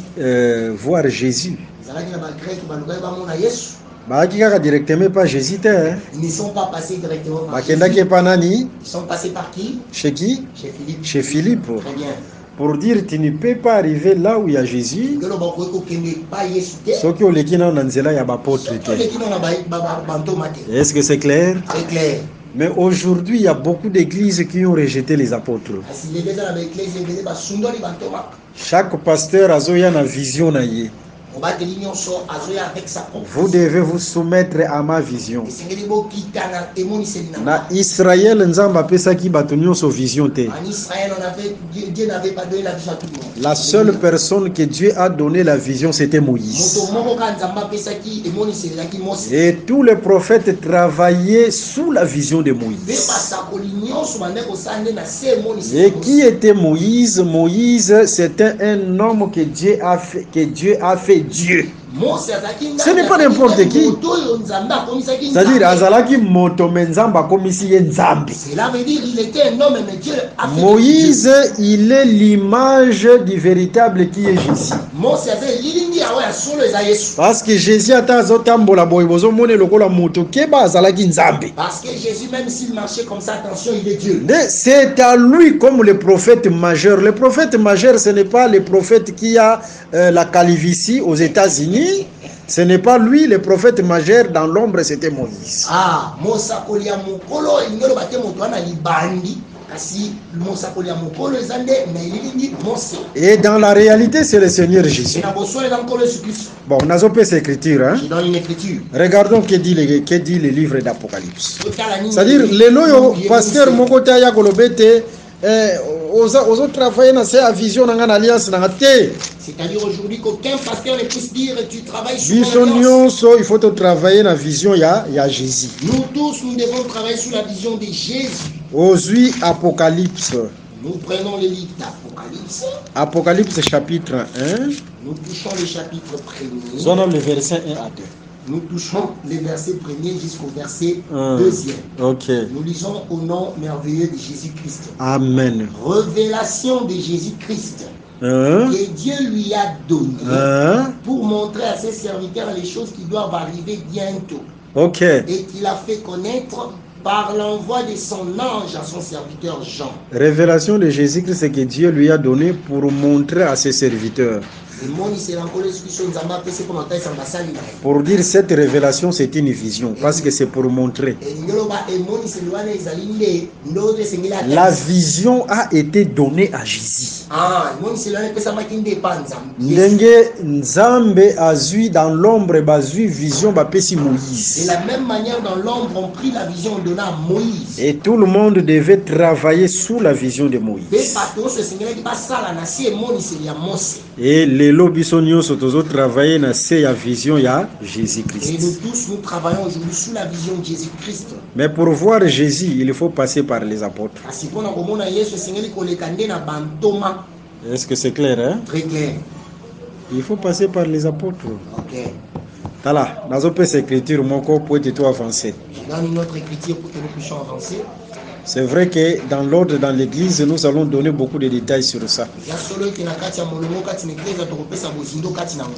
voir Jésus. ezalaki na bagrec balukaki bamona Yesu. Baaki kaka directement pas Jésus te. Hein? Ils ne sont pas passés directement par Jésus. Bakendaki pa nani? Ils sont passés par qui? Chez qui? Chez Philippe. Chez Philippe. Très bien. Pour dire tu ne peux pas arriver là où il y a Jésus. Ngelo bakoki kokende pa Yesu te. Soki oleki na nzela ya ba apôtre Soki te. oleki na bantoma te. Est-ce que c'est clair? C'est clair. Mais aujourd'hui, il y a beaucoup d'églises qui ont rejeté les apôtres. Kasi lelo eza na baeklese ebele basundoli bantoma. Chaque pasteur a une vision na ye. Mobateli nyonso azoya avec sa propre. Vous devez vous soumettre à ma vision. esengeli bokita na emoniseli na Na Israël nzamba apesaki bato nyonso vision te. En Israël, Dieu n'avait pas donné la vision à tout le monde. La seule personne que Dieu a donné la vision, c'était Moïse. Moto moko ka nzamba apesaki emoniselaki Mose. Et tous les prophètes travaillaient sous la vision de Mpe Moïse. basakoli nyonso bande kosala nde na se emoniseli Et qui était Moïse? Moïse, c'était un homme que Dieu a fait Dieu. Mose azalaki Ce n'est pas n'importe qui. moto oyo nzambe akomisaki C'est-à-dire, nzambe. azalaki moto me nzamba komisi ye nzambi. Cela veut dire il était un homme mais Dieu a fait Moïse, il est l'image du véritable qui est Jésus. Mose azali lilingi yawe ya solo eza Yesu. Parce que Jésus ata azotambola boye bozomona lokola moto keba azalaki nzambe. Parce que Jésus même s'il marchait comme ça, attention, il est Dieu. C'est à lui comme le prophète majeur. Le prophète majeur, ce n'est pas le prophète qui a la calvitie aux États-Unis. Ce n'est pas lui le prophète majeur. Dans l'ombre, c'était Moïse. Ah, mosakoli ya mokolo ingelo bate moto wana libandi. Kasi mosakoli ya mokolo ezande na ilingi Mose. Et dans la réalité, c'est le Seigneur Jésus. Et na boso les encore Jésus Christ. Bon, on a zopé cette écriture. Hein? Je donne une écriture. Regardons que dit le livre d'Apocalypse. C'est-à-dire, les loyaux, pasteur Mokote ya kolobete, aux autres travailler dans cette vision, dans l'alliance, dans la terre. C'est-à-dire aujourd'hui qu'aucun pasteur ne puisse dire tu travailles sur Vision l'alliance. il faut travailler dans la vision, il y a Jésus. Nous tous, nous devons travailler sous la vision de Jésus. Aujourd'hui, Apocalypse. Nous prenons le livre d'Apocalypse. Apocalypse chapitre 1. Nous touchons le chapitre 1er. Zone le verset 1 à 2. Nous touchons les versets 1er jusqu'au verset 1. 2e. Ok. Nous lisons au nom merveilleux de Jésus-Christ. Amen. Révélation de Jésus-Christ Hein? que Dieu lui a donné Hein? pour montrer à ses serviteurs les choses qui doivent arriver bientôt. Ok. Et qu'il a fait connaître par l'envoi de son ange à son serviteur Jean. Révélation de Jésus-Christ que Dieu lui a donné pour montrer à ses serviteurs. Pour dire cette révélation, c'est une vision, parce que c'est pour montrer. La vision a été donnée à Jésus. Ndenge Nzambe azui dans l'ombre bazui vision bapesi Moïse. De la même manière, dans l'ombre, on prit la vision donnée à Moïse. Et tout le monde devait travailler sous la vision de Moïse. Et lelo biso nyonso tozo travailler na se ya vision ya Et Jésus-Christ. nous tous, nous travaillons aujourd'hui sous la vision de Jésus-Christ. Mais pour voir Jésus, il faut passer par les apôtres. Kasi mpona komona Yesu esengeli koleka nde na bantoma. Est-ce que c'est clair, hein? Très clair. Il faut passer par les apôtres. Ok. Tala, nazo pesa écriture moko pour être tout avancé. Je donne une autre écriture pour que nous puissions avancer. C'est vrai que dans l'ordre, dans l'église, nous allons donner beaucoup de détails sur ça. Ya solo ete na kati ya molongo kati na eklezia tokopesa bozindo kati nango.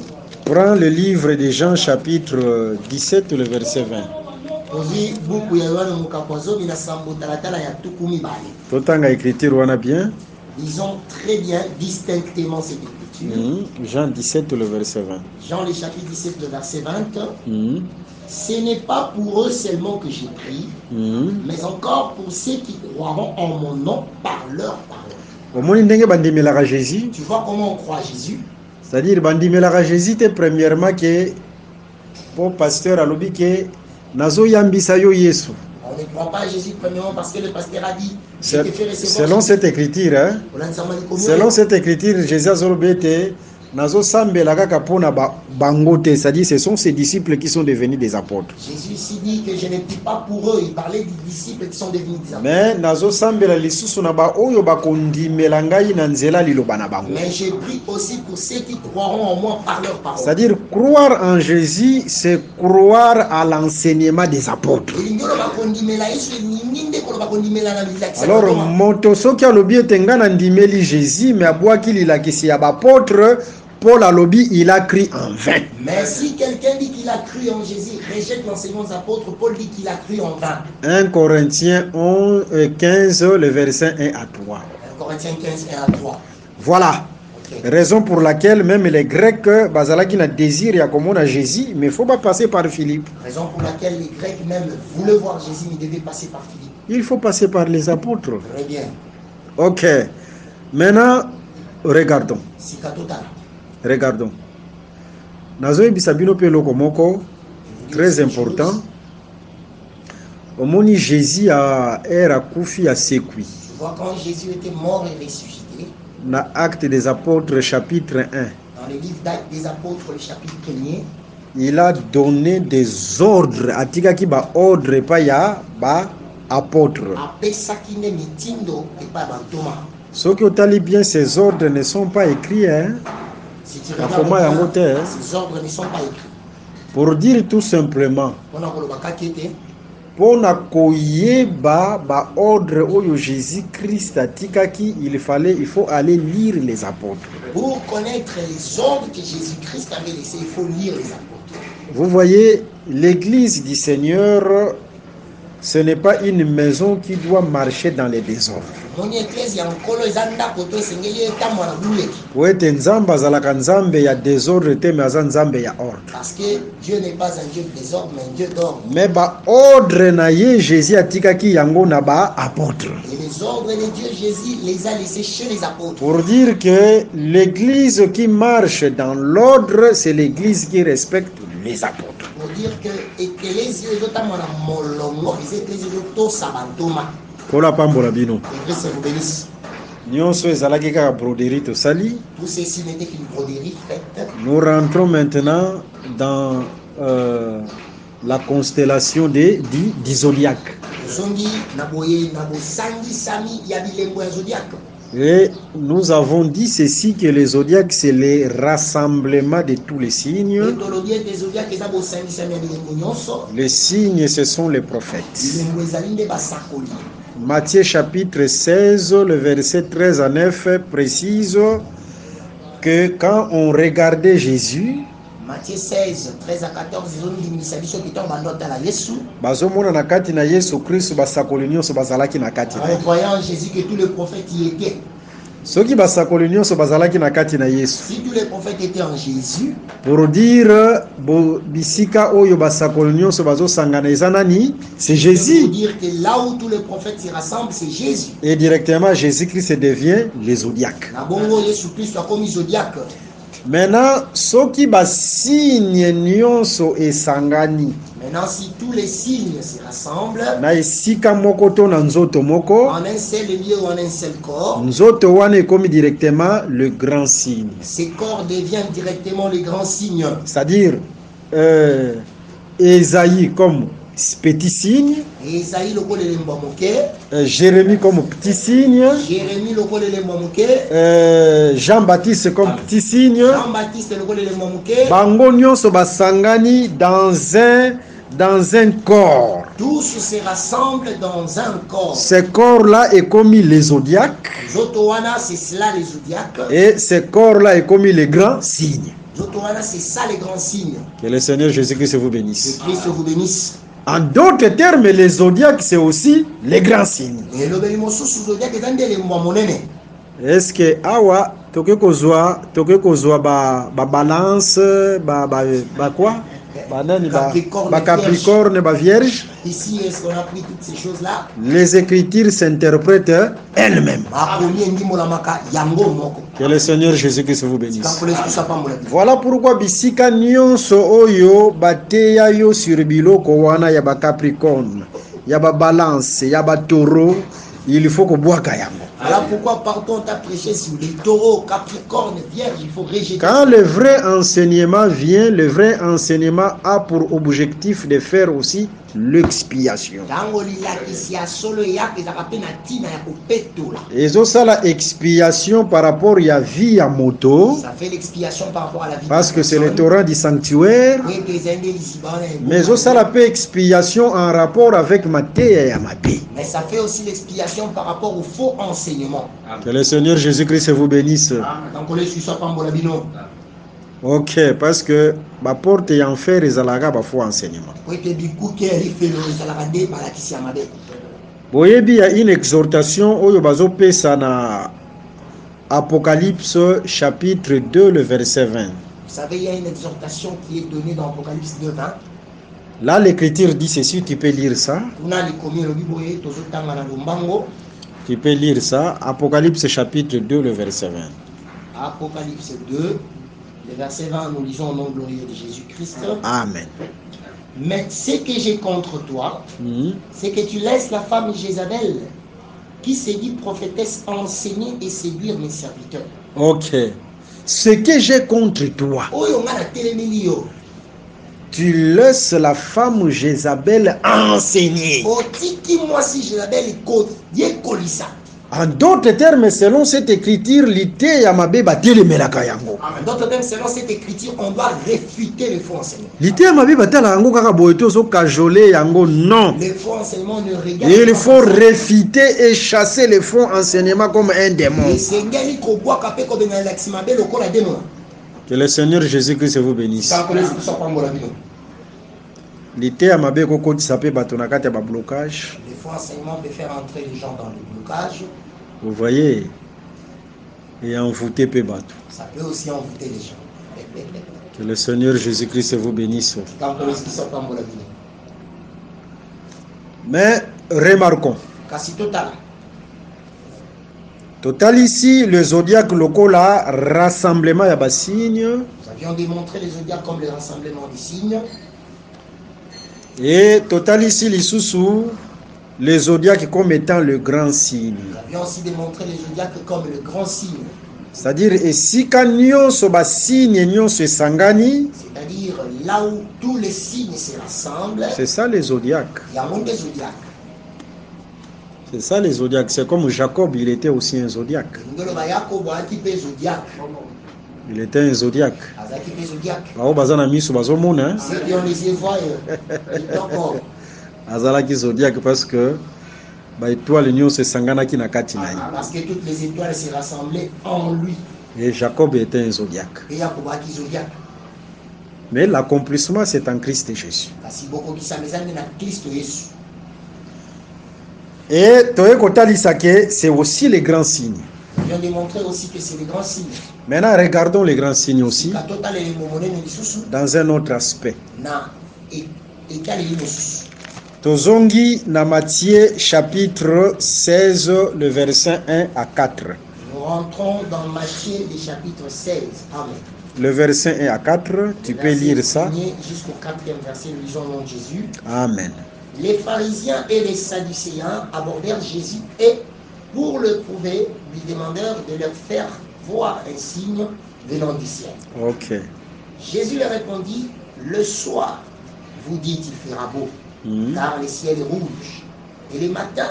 Prends le livre de Jean chapitre 17, le verset 20. Tozwi buku ya Yohane mokambo ya zomi na sambo talatala ya tuku mibale. Totanga écriture wana bien. Lisons très bien, distinctement cette écriture. Jean 17, le verset 20. Jean le chapitre 17, le verset 20. Mhm. Ce n'est pas pour eux seulement que j'écris, mais encore pour ceux qui croiront en mon nom par leur parole. Omoni ndenge bandimelaka Jésus, Tu vois comment on croit à Jésus? c'est-à-dire bandimelaka Jésus te premièrement que pour pasteur alobi que nazo yambisa yo Yesu. On ne croit pas à Jésus premièrement parce que le pasteur a dit je te fais recevoir. Selon cette écriture, hein, selon cette écriture, Jésus azolobete nazo sambela kaka pona bangote, c'est-à-dire ce sont ses disciples qui sont devenus des apôtres. Jésus ici dit que je ne prie pas pour eux, il parlait des disciples qui sont devenus des apôtres. Mais nazo sambela lisusu na ba oyo bakondimela ngai na nzela liloba na bango. Mais je prie aussi pour ceux qui croiront en moi par leur parole. C'est-à-dire croire en Jésus, c'est croire à l'enseignement des apôtres. Alors moto soki alobi ete nga na ndimeli Jésus mais abwaki lilakisi ya bapôtre, Paul alobi il a cru en vain. Mais si quelqu'un dit qu'il a cru en Jésus, rejette l'enseignement des apôtres, Paul dit qu'il a cru en vain. 1 Corinthiens 15, le verset 1 à 3. 1 Corinthiens 15, 1 à 3. Voilà. Okay. Raison pour laquelle même les Grecs, bazalaki na désir ya komona Jésus, mais il faut pas passer par Philippe. Raison pour laquelle les Grecs même voulaient voir Jésus, mais devaient passer par Philippe. Il faut passer par les apôtres. Très bien. Ok. Maintenant, regardons. Sikatotal. Regardons. Nazoe bisabino pe loko moko très important. Omoni Jésus a era kufi a sekui. Tu vois quand Jésus était mort et ressuscité. Na Acte des Apôtres chapitre 1. Dans le livre d'Actes des Apôtres, le chapitre 1er. Il a donné des ordres. Atika ki ba ordre pa ya ba apôtre. Apesaki ne mitindo et pas bantoma. Ceux qui ont lu bien ces ordres ne sont pas écrits, hein? Si tu regardes bien, ces ordres ne sont pas écrits. Pour dire tout simplement, pour koyeba ba ordre oyo Jésus-Christ atikaki, il faut aller lire les apôtres. Pour connaître les ordres que Jésus-Christ avait laissés, il faut lire les apôtres. Vous voyez, l'église du Seigneur, ce n'est pas une maison qui doit marcher dans les désordres. Pour être nzamba zalaka nzambe ya désordre te mais aza nzambe ya ordre. Parce que Dieu n'est pas un Dieu de désordre mais un Dieu d'ordre. Mais ba ordre na ye Jésus atikaki yango na ba apôtre. Et les ordres de Dieu Jésus les a laissés chez les apôtres. Pour dire que l'église qui marche dans l'ordre, c'est l'église qui respecte les apôtres. Pour dire que l'église ezotama na molongo, l'église ezotosabantoma. Kola pambola bino. L'église vous bénisse. Nyonso ezalaki kaka broderie tosali. Tout ceci n'était qu'une broderie faite. Nous rentrons maintenant dans la constellation du zodiaque. Et nous avons dit ceci, que les zodiaques c'est les rassemblements de tous les signes. Les signes ce sont les prophètes. Matthieu chapitre 16, le verset 13 à 9 précise que quand on regardait Jésus, Matthieu 16, 13 à 14, en voyant Jésus que tous les prophètes y étaient. Si tous les prophètes étaient en Jésus, pour dire c'est Jésus. Pour dire que là où tous les prophètes se rassemblent, c'est Jésus. Et directement Jésus-Christ devient les zodiaques. Maintenant, soki ba signe nyonso esangani Maintenant, si tous les signes se rassemblent na esika moko to na nzoto moko, en un seul lieu ou en un seul corps, nzoto wana ekomi directement le grand signe. ces corps deviennent directement les grands signes. C'est-à-dire Ésaïe comme petit signe, Et Esaïe le kole lemba moke, Jérémie comme petit signe, Jérémie le kole lemba moke, Jean-Baptiste comme petit signe. Jean-Baptiste le kole lemba moke. Bango nyonso basangani dans un corps. Tous se rassemblent dans un corps. Ce corps-là est comme les zodiaques Zotowana, c'est cela les zodiaques. et ce corps-là est comme les grands signes. Zotowana, c'est ça les grands signes. Que le Seigneur Jésus-Christ vous Que bénisse. Christ vous bénisse. En d'autres termes, les zodiaques, c'est aussi les grands signes. Et le bénimosu sous zodiaque est un des monene. Est-ce que awa toke kozwa ba balance ba quoi ba nani ba Capricorne ba Vierge. Ici, est-ce qu'on a pris toutes ces choses-là? Les écritures s'interprètent elles-mêmes. Que le Seigneur Jésus-Christ vous bénisse. Voilà pourquoi bisika nyonso oyo bateya yo sur biloko wana ya ba Capricorne, ya ba Balance, ya ba Taureau, il faut que boaka yango. Voilà pourquoi partout on t'a prêché sur les taureaux, capricornes, vierges, il faut rejeter. Quand le vrai enseignement vient, le vrai enseignement a pour objectif de faire aussi l'expiation. Et ça la expiation par rapport à la vie à moto. Ça fait l'expiation par rapport à la vie. Parce que c'est le Torah du sanctuaire. Mais ça la fait expiation en rapport avec ma thé et ma thé. Mais ça fait aussi l'expiation par rapport au faux enseignement. Que le Seigneur Jésus-Christ vous bénisse. Ok, parce que ma porte est en fer et zalaga ba faux enseignement. Boyebi y a une exhortation oyo bazo pesa na Apocalypse chapitre 2 le verset 20. Vous savez, il y a une exhortation qui est donnée dans Apocalypse 2, 20. Là l'écriture dit ceci, tu peux lire ça. Tu peux lire ça, Apocalypse chapitre 2 le verset 20. Apocalypse 2, le verset 20, nous lisons au nom glorieux de Jésus-Christ. Amen. Mais ce que j'ai contre toi, c'est que tu laisses la femme Jézabel, qui se dit prophétesse, enseigner et séduire mes serviteurs. Ok. Ce que j'ai contre toi, tu laisses la femme Jézabel enseigner. En d'autres termes, selon cette écriture, l'ité yamabe batele melaka yango. En d'autres termes, selon cette écriture, on doit réfuter le faux enseignement. L'ité yamabe batela yango kaka boeto so kajole yango non. Le faux enseignement ne regarde. Il faut réfuter et chasser le faux enseignement comme un démon. Que le Seigneur Jésus-Christ vous bénisse. L'ité yamabe koko tisape batonaka te ba blocage. Le faux enseignement peut faire entrer les gens dans le blocage. Vous voyez, et envoûter peu bateau. Ça peut aussi envoûter les gens. Que le Seigneur Jésus-Christ vous bénisse. Mais remarquons. Total ici, le zodiaque local là, rassemblement y a des signes. Nous avions démontré les zodiaques comme le rassemblement des signes. Et total ici, les sous les zodiaques comme étant le grand signe. Nous avions aussi démontré les zodiaques comme le grand signe. C'est-à-dire, et si quand nyonso ba signe nyonso sangani, c'est-à-dire là où tous les signes se rassemblent. C'est ça les zodiaques. Il y a un monde des zodiaques. C'est ça les zodiaques. C'est comme Jacob, il était aussi un zodiaque. Il était un zodiaque. Bao bazana miso bazomona. Ceux qui ont les yeux voient, Azalaki zodiaque parce que ba étoile nyonso sanganaki na kati na ye. Parce que toutes les étoiles se rassemblaient en lui. Et Jacob était un zodiaque. Et Yakobaki zodiaque. Mais l'accomplissement c'est en Christ Jésus. Et Toye Kotalisake, c'est aussi les grands signes. Je viens de montrer aussi que c'est les grands signes. Maintenant, regardons les grands signes aussi dans un autre aspect. Tozongi na Matthieu chapitre 16, le verset 1 à 4. Nous rentrons dans Matthieu, le chapitre 16. Amen. Le verset 1 à 4, tu peux lire ça. Jusqu'au 4e verset, nous lisons au nom de Jésus. Amen. Les pharisiens et les sadducéens abordèrent Jésus et, pour le prouver, lui demandèrent de leur faire voir un signe venant du ciel. Ok. Jésus leur répondit, le soir, vous dites il fera beau, car le ciel est rouge. Et le matin,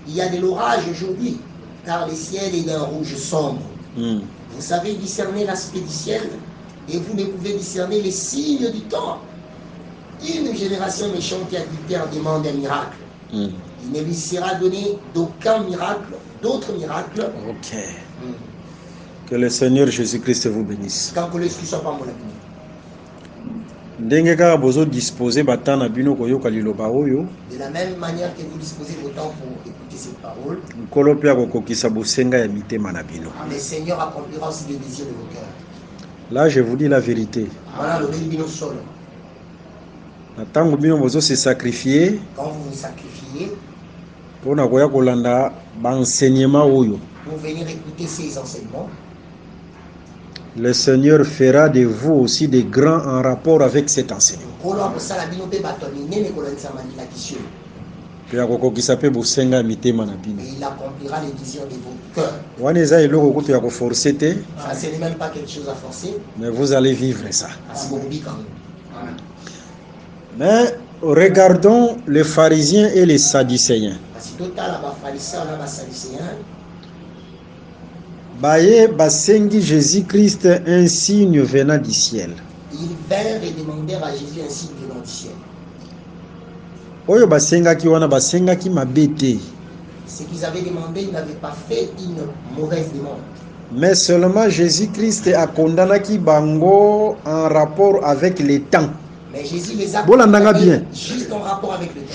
il y a de l'orage aujourd'hui, car le ciel est d'un rouge sombre. Vous savez discerner l'aspect du ciel, et vous ne pouvez discerner les signes du temps. Une génération méchante et adultère demande un miracle. Il ne lui sera donné d'aucun miracle, d'autres miracles. Ok. Que le Seigneur Jésus-Christ vous bénisse. Quand que l'Esprit soit pas mon ami. Ndenge kaka bozo disposer bata na bino koyoka liloba oyo. De la même manière que vous disposez vos temps pour écouter cette parole, nkolo mpe akokokisa bosenga ya mitema na bino. le Seigneur accomplira aussi les désirs de vos cœurs. Là, je vous dis la vérité. Voilà le bino solo. Na ntango bino bozo se sacrifier Quand vous vous sacrifiez, mpona koya kolanda baenseignement oyo, pour venir écouter ces enseignements, le Seigneur fera de vous aussi des grands en rapport avec cet enseignement. Pe akokokisa mpe bosenga ya mitema na bino. Et il accomplira les désirs de vos cœurs. Wana eza eloko kutu ya koforce te, Ça, ce n'est même pas quelque chose à forcer. mais vous allez vivre ça. C'est beaucoup quand même. Mais regardons les pharisiens et les sadducéens. Parce que total, les pharisiens et les sadducéens, Baye basengi Jésus-Christ un signe venant du ciel. ils vinrent et demandèrent à Jésus un signe venant du ciel. Oyo basengaki wana basengaki mabe te. Ce qu'ils avaient demandé, ils n'avaient pas fait une mauvaise demande. Mais seulement Jésus-Christ a condamné bango en rapport avec les temps. Mais Jésus les a Bolandanga bien. juste en rapport avec le temps.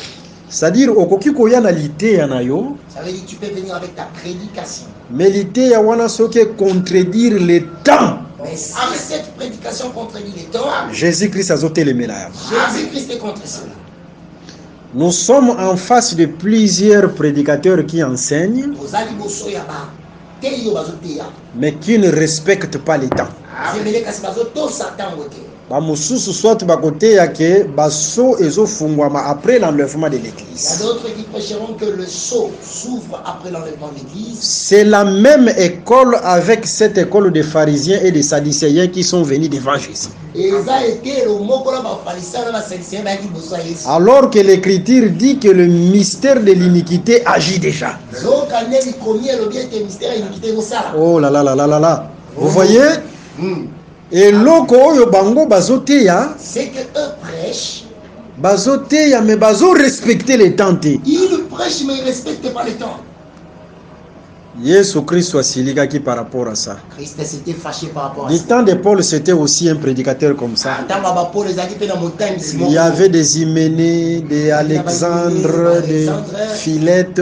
C'est-à-dire okoki koya na liteya na yo, Ça veut dire que tu peux venir avec ta prédication. mais liteya wana soki contredire les temps. Mais si cette prédication contredit les temps, Jésus-Christ azotelemela yango. Jésus-Christ est contre cela. Nous sommes en face de plusieurs prédicateurs qui enseignent, Aux aliboso yaba, teyo bazoteya. mais qui ne respectent pas les temps. Zemele kasi bazoto Satan wote. Bamususu soit bakoteya ke baso ezofungwama après l'enlèvement de Il y a l'église. d'autres qui prêcheront que le sceau s'ouvre après l'enlèvement de l'église. C'est la même école avec cette école des pharisiens et des sadducéens qui sont venus devant Jésus. Et ça a été le mot qu'on a pharisiens et les sadducéens qui bossent à Jésus. Alors que l'écriture dit que le mystère de l'iniquité agit déjà. Donc, quand il est commis, le bien est mystère, il quitte vos salles. Oh là là là là là là. Vous voyez? Et loko oyo bango bazoteya, C'est que eux prêchent, bazoteya mais bazo respecter les temps te. ils prêchent mais ils ne respectent pas le temps. Yesu Christ asilikaki par rapport à ça. Christ s'était fâché par rapport à Du ça. temps de Paul, c'était aussi un prédicateur comme ça. Il y avait des Hyménée, des Alexandre, des Philette,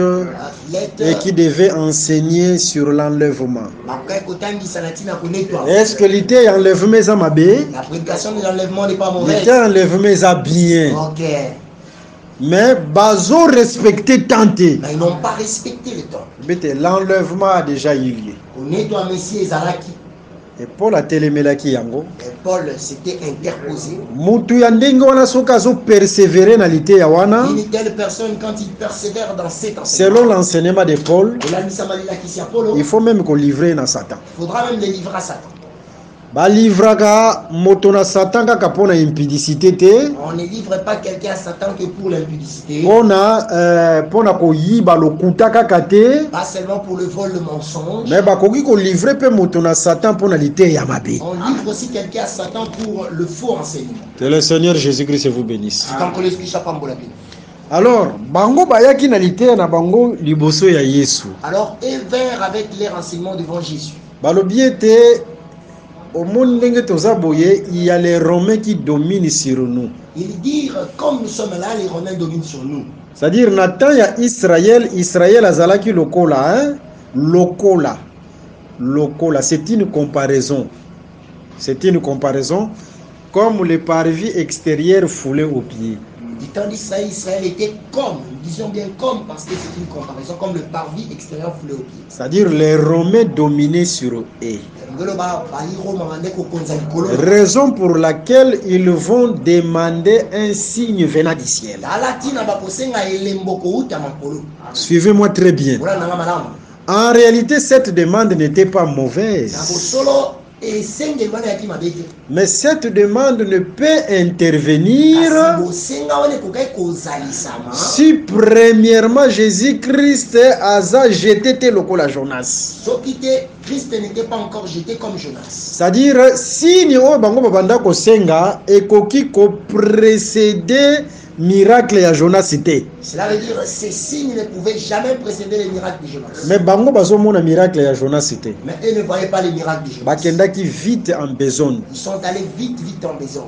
et qui devaient enseigner sur l'enlèvement. Est-ce que l'idée enlèvement ça m'a bien? La prédication de l'enlèvement n'est pas mauvaise. L'idée enlèvement ça bien. Ok. Mais bazo respecté tenté. Mais ils n'ont pas respecté le temps. L'enlèvement a déjà eu lieu. On est toi, Messie Ezalaki. Et Paul a télémelaki yango. Et Paul s'était interposé. Mutu ya ndenge wana soka zo persévérer na lité ya wana. Une telle personne, quand il persévère dans cet enseignement, Selon l'enseignement de Paul, il faut même qu'on livre na Satan. Il faudra même le livrer à Satan. Ba livraka moto na Satan kaka pona impudicité te. On ne livre pas quelqu'un à Satan que pour l'impudicité. Pona ko yiba lokuta kaka te. Pas seulement pour le vol, le mensonge. Mais ba koki ko livrer pe moto na Satan pona lité ya mabe. On livre aussi quelqu'un à Satan pour le faux enseignement. Que le Seigneur Jésus-Christ vous bénisse. Quand on l'esprit soit pas bon la vie. Alors, bango bayaki na lité na bango liboso ya Yesu. Alors, ils vinrent avec les renseignements devant Jésus. Balobi ete au monde ndenge toza boye, il y a les Romains qui dominent sur nous. Ils dirent, comme nous sommes là, les Romains dominent sur nous. C'est-à-dire, Nathan ya Israël azalaki lokola, hein? Lokola, c'est une comparaison. C'est une comparaison comme le parvis extérieur foulé aux pieds. Du temps d'Israël, Israël était comme, disons bien comme, parce que c'est une comparaison, comme le parvis extérieur foulé aux pieds. C'est-à-dire les Romains dominaient sur eux. Raison pour laquelle ils vont demander un signe venant du ciel. Suivez-moi très bien. En réalité, cette demande n'était pas mauvaise. Mais cette demande ne peut intervenir si premièrement Jésus-Christ a jeté lokola Jonas. Christ n'était pas encore jeté comme Jonas. C'est-à-dire, signe o bango babanda ko senga ekoki ko précéder miracle ya Jonas cité. Cela veut dire que ces signes ne pouvaient jamais précéder les miracles de Jonas. Mais bango bazo mona miracle ya Jonas cité. Mais eux ne voyaient pas les miracles de Jonas. Bakenda qui vite en besogne. Ils sont allés vite en besogne.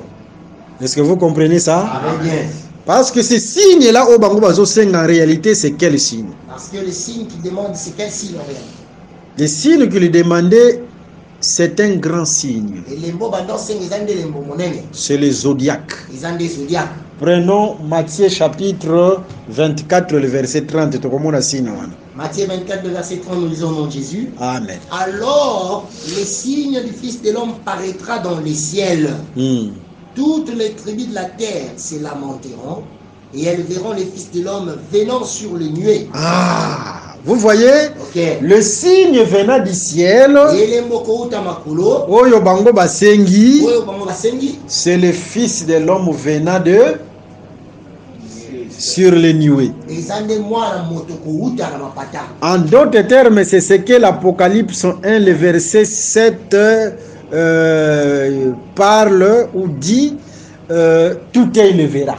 Est-ce que vous comprenez ça? Très bien. Parce que ces signes là au bango bazo senga en réalité c'est quel signe? Parce que le signe qu'il demande c'est quel signe en réalité? Le signe qu'il demandait c'est un grand signe. C'est le zodiaque. Prenons Matthieu chapitre 24, le verset 30. Matthieu 24, le verset 30, nous lisons au nom de Jésus. Amen. Alors, le signe du Fils de l'homme paraîtra dans les ciels. Toutes les tribus de la terre se lamenteront et elles verront le Fils de l'homme venant sur le nuée. Vous voyez, le signe venant du ciel, Oyo bango basengi, c'est le Fils de l'homme venant sur les nuées. En d'autres termes, c'est ce que l'Apocalypse 1, le verset 7 parle ou dit, tout il le verra.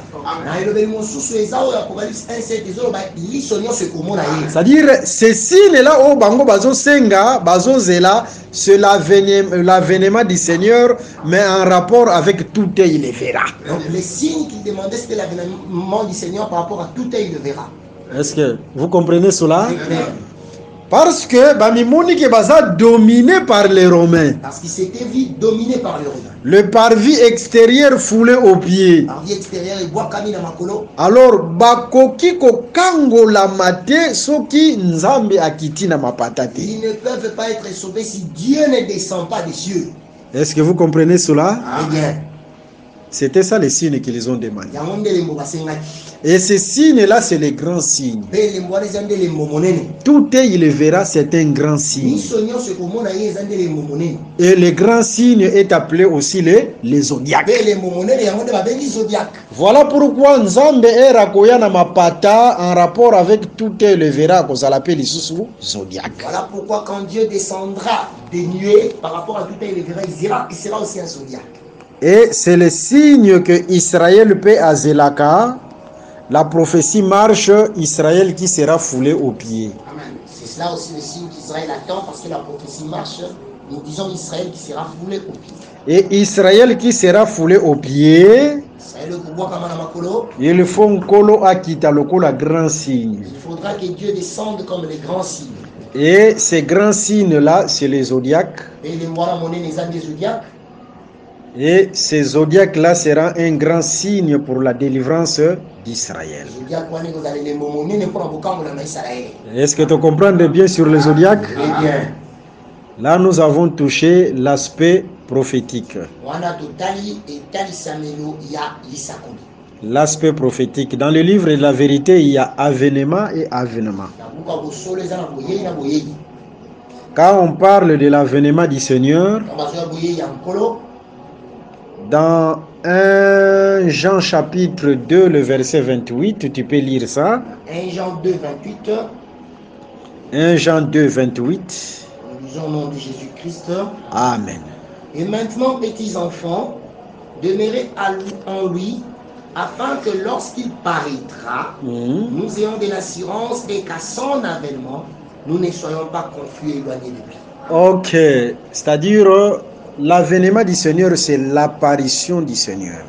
C'est-à dire, ces signes-là, oh, bango bazo senga, bazo zela, c'est l'avènement du Seigneur, mais en rapport avec tout il le verra. Donc, les signes qu'il demandait, c'était l'avènement du Seigneur par rapport à tout il le verra. Est-ce que vous comprenez cela? Parce que Bamimoni qui baza dominé par les Romains. Parce qu'il s'était vu dominé par les Romains. Le parvis extérieur foulé aux pieds. Parvis extérieur et bois kamina makolo. Alors bakoki ko kango la mate soki nzambe akiti na mapatate. Ils ne peuvent pas être sauvés si Dieu ne descend pas des cieux. Est-ce que vous comprenez cela? Bien. C'était ça les signes qu'ils ont demandé. Et ces signes-là, c'est les grands signes. Tout il le verra, c'est un grand signe. Et le grand signe est appelé aussi les zodiaques. Voilà pourquoi Nzambe erakoya na mapata en rapport avec tout il le verra, qu'on s'appelle les zodiaques. Voilà pourquoi quand Dieu descendra des nuées par rapport à tout il le verra, il sera aussi un zodiaque. Et c'est le signe que Israël paie à Zelaka. La prophétie marche, Israël qui sera foulé aux pieds. Amen. C'est cela aussi le signe qu'Israël attend, parce que la prophétie marche. Nous disons Israël qui sera foulé aux pieds. Et Israël qui sera foulé aux pieds, il faut un kolo akita la grand signe. Il faudra que Dieu descende comme les grands signes. Et ces grands signes-là, c'est les zodiaques. Et les mois monnaie les âmes des zodiaques. Et ces zodiaques-là seront un grand signe pour la délivrance d'Israël. Est-ce que tu comprends bien sur les zodiaques? Bien. Là, nous avons touché l'aspect prophétique. L'aspect prophétique. Dans le livre de la vérité, il y a avènement et avènement. Quand on parle de l'avènement du Seigneur, dans 1 Jean chapitre 2, le verset 28, tu peux lire ça. 1 Jean 2, 28. 1 Jean 2, 28. Nous lisons au nom de Jésus-Christ. Amen. Et maintenant, petits enfants, demeurez en lui, afin que lorsqu'il paraîtra, nous ayons de l'assurance et qu'à son avènement, nous ne soyons pas confus et éloignés de lui. Ok, c'est-à-dire l'avènement du Seigneur, c'est l'apparition du Seigneur.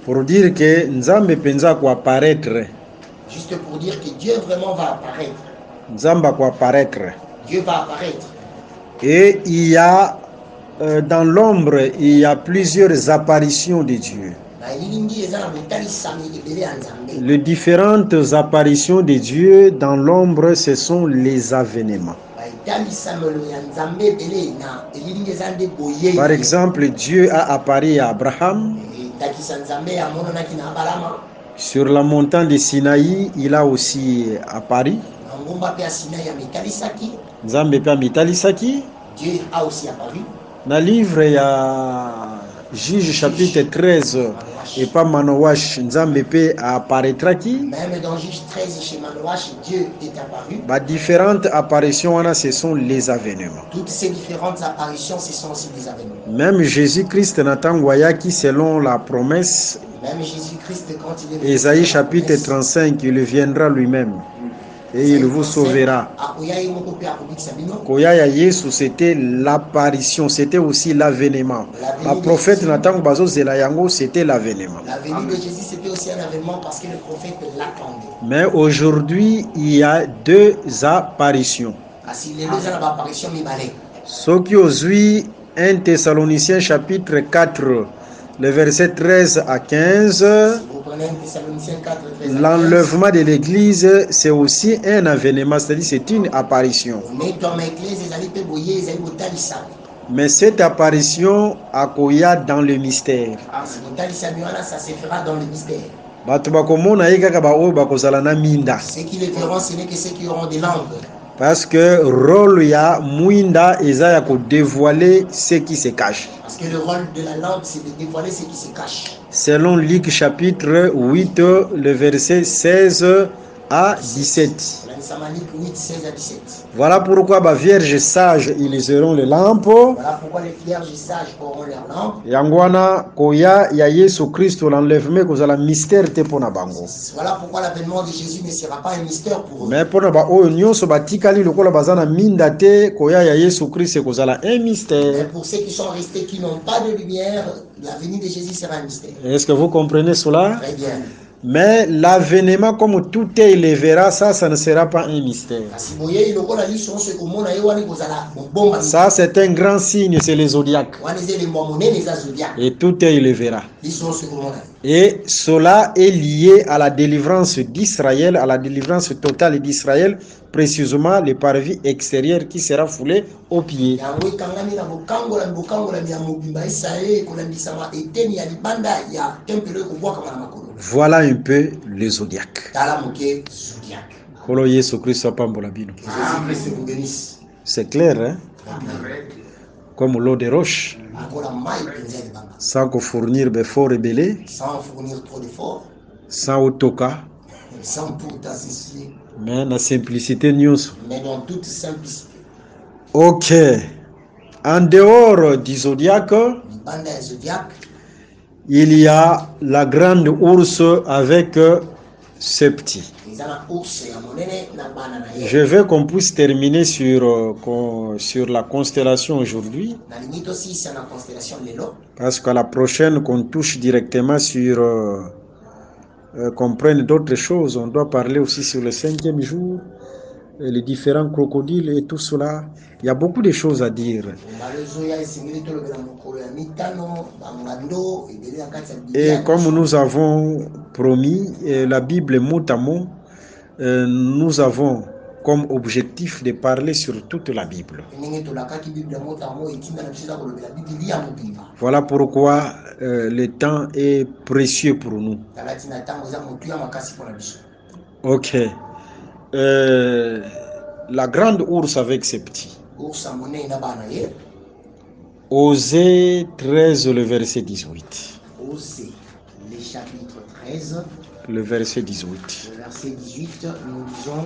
Pour dire que Nzambe penza quoi apparaître. Juste pour dire que Dieu vraiment va apparaître. Nzamba quoi apparaître. Dieu va apparaître. Et il y a Dans l'ombre, il y a plusieurs apparitions de Dieu. Les différentes apparitions de Dieu dans l'ombre, ce sont les avènements. Par exemple, Dieu a apparu à Abraham. Sur la montagne de Sinaï, il a aussi apparu. Nzambe pe amitalisaki. Dieu a aussi apparu. Dans le livre, il y a Juge chapitre 13 et pas Manowash, Nzambe pe apparaîtra qui. Même dans Juge 13 chez Manowash, Dieu est apparu. Différentes apparitions, ce sont les avènements. Toutes ces différentes apparitions, ce sont aussi des avènements. Même Jésus-Christ n'attend qui selon la promesse. Même Jésus-Christ, quand il est Ésaïe chapitre 35, il viendra lui-même. Et il vous sauvera. Koya Yesu, c'était l'apparition, c'était aussi l'avènement. Le prophète Nathan Bazo Zelayango, c'était l'avènement. La venue de Jésus, c'était aussi un avènement parce que le prophète l'attendait. Mais aujourd'hui, il y a deux apparitions. Ce qui aujourd'hui, 1 Thessaloniciens chapitre 4, le verset 13 à 15. L'enlèvement de l'église, c'est aussi un avènement, c'est-à-dire c'est une apparition. Mais cette apparition a koya dans le mystère. Ça se fera dans le mystère. Ceux qui le verront, ce n'est que ceux qui auront des langues. Parce que rôle ya muinda eza ko dévoiler ce qui se cache. Parce que le rôle de la langue, c'est de dévoiler ce qui se cache. Selon Luc chapitre 8, le verset 16 à 17. Voilà pourquoi les vierges sages ils auront les lampes. Voilà pourquoi les vierges sages auront leurs lampes. Yangwana koya ya Yesu Christ l'enlèvement kozala mystère te pona bango. Voilà pourquoi l'avènement de Jésus ne sera pas un mystère pour eux. Mais pona ba oyo nyonso batikali lokola bazana minda te koya ya Yesu Christ kozala un mystère. Mais pour ceux qui sont restés qui n'ont pas de lumière, la venue de Jésus sera un mystère. Est-ce que vous comprenez cela? Très bien. Mais l'avènement, comme tout est, il le verra, ça ne sera pas un mystère. Ça, c'est un grand signe, c'est les zodiaques. Et tout est, il le verra. Et cela est lié à la délivrance d'Israël, à la délivrance totale d'Israël, précisément le parvis extérieur qui sera foulé aux pieds. Voilà un peu le zodiaque. C'est clair, hein? Comme l'eau des roches. Sans fournir de forts rebellés. Sans fournir trop d'efforts. Sans autoka. Sans tout associer. Mais la simplicité news. Mais dans toute simplicité. Ok. En dehors du zodiaque, il y a la grande ours avec ses petits. Je veux qu'on puisse terminer sur la constellation aujourd'hui. Parce qu'à la prochaine, qu'on touche directement sur... qu'on prenne d'autres choses. On doit parler aussi sur le 5e jour, les différents crocodiles et tout cela. Il y a beaucoup de choses à dire. Et comme nous avons promis, la Bible mot à mot, nous avons comme objectif de parler sur toute la Bible. Voilà pourquoi le temps est précieux pour nous. Ok. La grande ours avec ses petits. Osée 13, le verset 18. Osée, le chapitre 13. Le verset 18. Le verset 18, nous disons...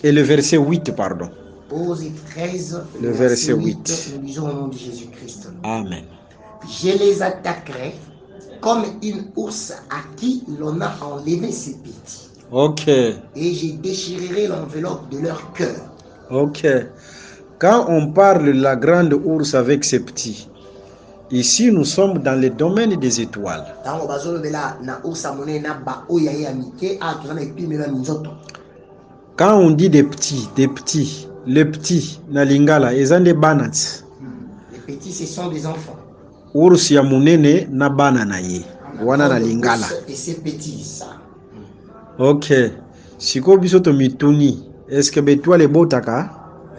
Et le verset 8, pardon. Osée 13, le verset 8. Nous disons au nom de Jésus-Christ. Amen. Je les attaquerai comme une ours à qui l'on a enlevé ses petits. Ok. Et je déchirerai l'enveloppe de leur cœur. Ok. Quand on parle de la grande ours avec ses petits, ici nous sommes dans le domaine des étoiles. Quand on dit des petits, les petits, na lingala, ils ont des banats. petits, ce sont des enfants. Ours ya munene na bana na ye. Wana na lingala. Et c'est petit, ça. Ok. Siko biso to mituni. Est-ce que betwale botaka?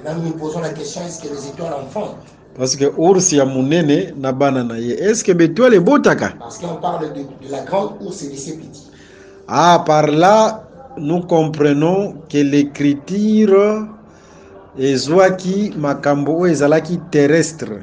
Maintenant, nous nous posons la question, est-ce que les étoiles en font? Parce que ours ya munene na bana na ye. Est-ce que betwale botaka? Parce qu'on parle de la grande ours et de ses petits. Ah, par là, nous comprenons que l'écriture ezwaki makambo ezalaki terrestre.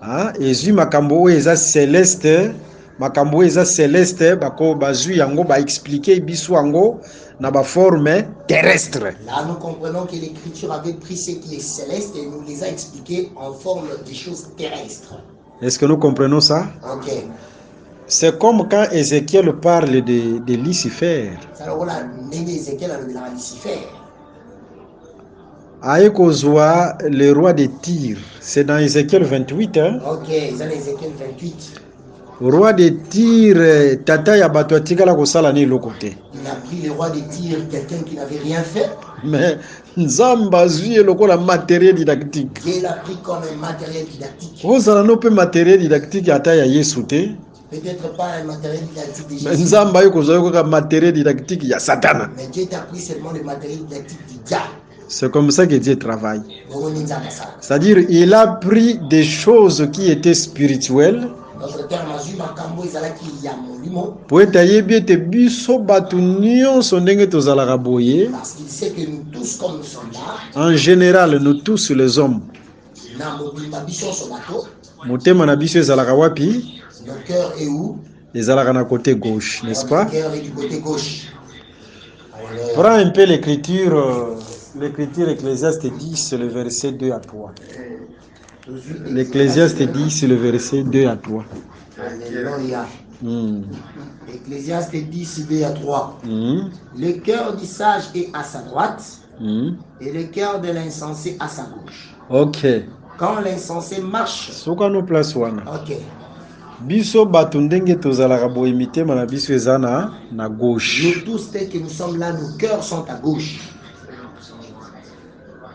Ah, ezui makambo eza céleste, makambo eza céleste bako bazui yango ba expliquer biso yango na ba forme terrestre. Là, nous comprenons que l'écriture avait pris ce qui est céleste et nous les a expliqués en forme des choses terrestres. Est-ce que nous comprenons ça? Ok. C'est comme quand Ézéchiel parle de Lucifer. Alors là, Ézéchiel a le Lucifer. Aïkozwa, le roi de Tyr. C'est dans Ézéchiel 28. Hein? Ok, c'est dans Ézéchiel 28. Roi de Tyr, tata ya bato atikala kosala ni lokote. Il a pris le roi de Tyr, quelqu'un qui n'avait rien fait. Mais Nzamba zui lokola matériel didactique. Il l'a pris comme un matériel didactique. Vous avez un matériel didactique ata ya Yesu te. Peut-être pas un matériel didactique de Mais Jésus. Nzamba yuko matériel didactique ya Satan. Mais Dieu t'a pris seulement le matériel didactique du diable. C'est comme ça que Dieu travaille. C'est-à-dire, il a pris des choses qui étaient spirituelles. Pour être bien te biso batunio sondenge tozalaka boye. Parce qu'il sait que nous tous, comme nous sommes là, en général, nous tous les hommes. Motema na biso ezalaka wapi? Notre cœur est où? Ezalaka na côté gauche, n'est-ce pas? Notre cœur est du côté gauche. Prends un peu l'écriture. L'écriture Ecclésiaste 10, le verset 2 à 3. L'Ecclésiaste 10, le verset 2 à 3. Alléluia. Ecclésiaste 10, 2 à 3. Le cœur du sage est à sa droite et le cœur de l'insensé à sa gauche. Ok. Quand l'insensé marche. Soka no place wana. Ok. Biso batu ndenge tozalaka boye mitema na biso eza na gauche. Nous tous, dès que nous sommes là, nos cœurs sont à gauche.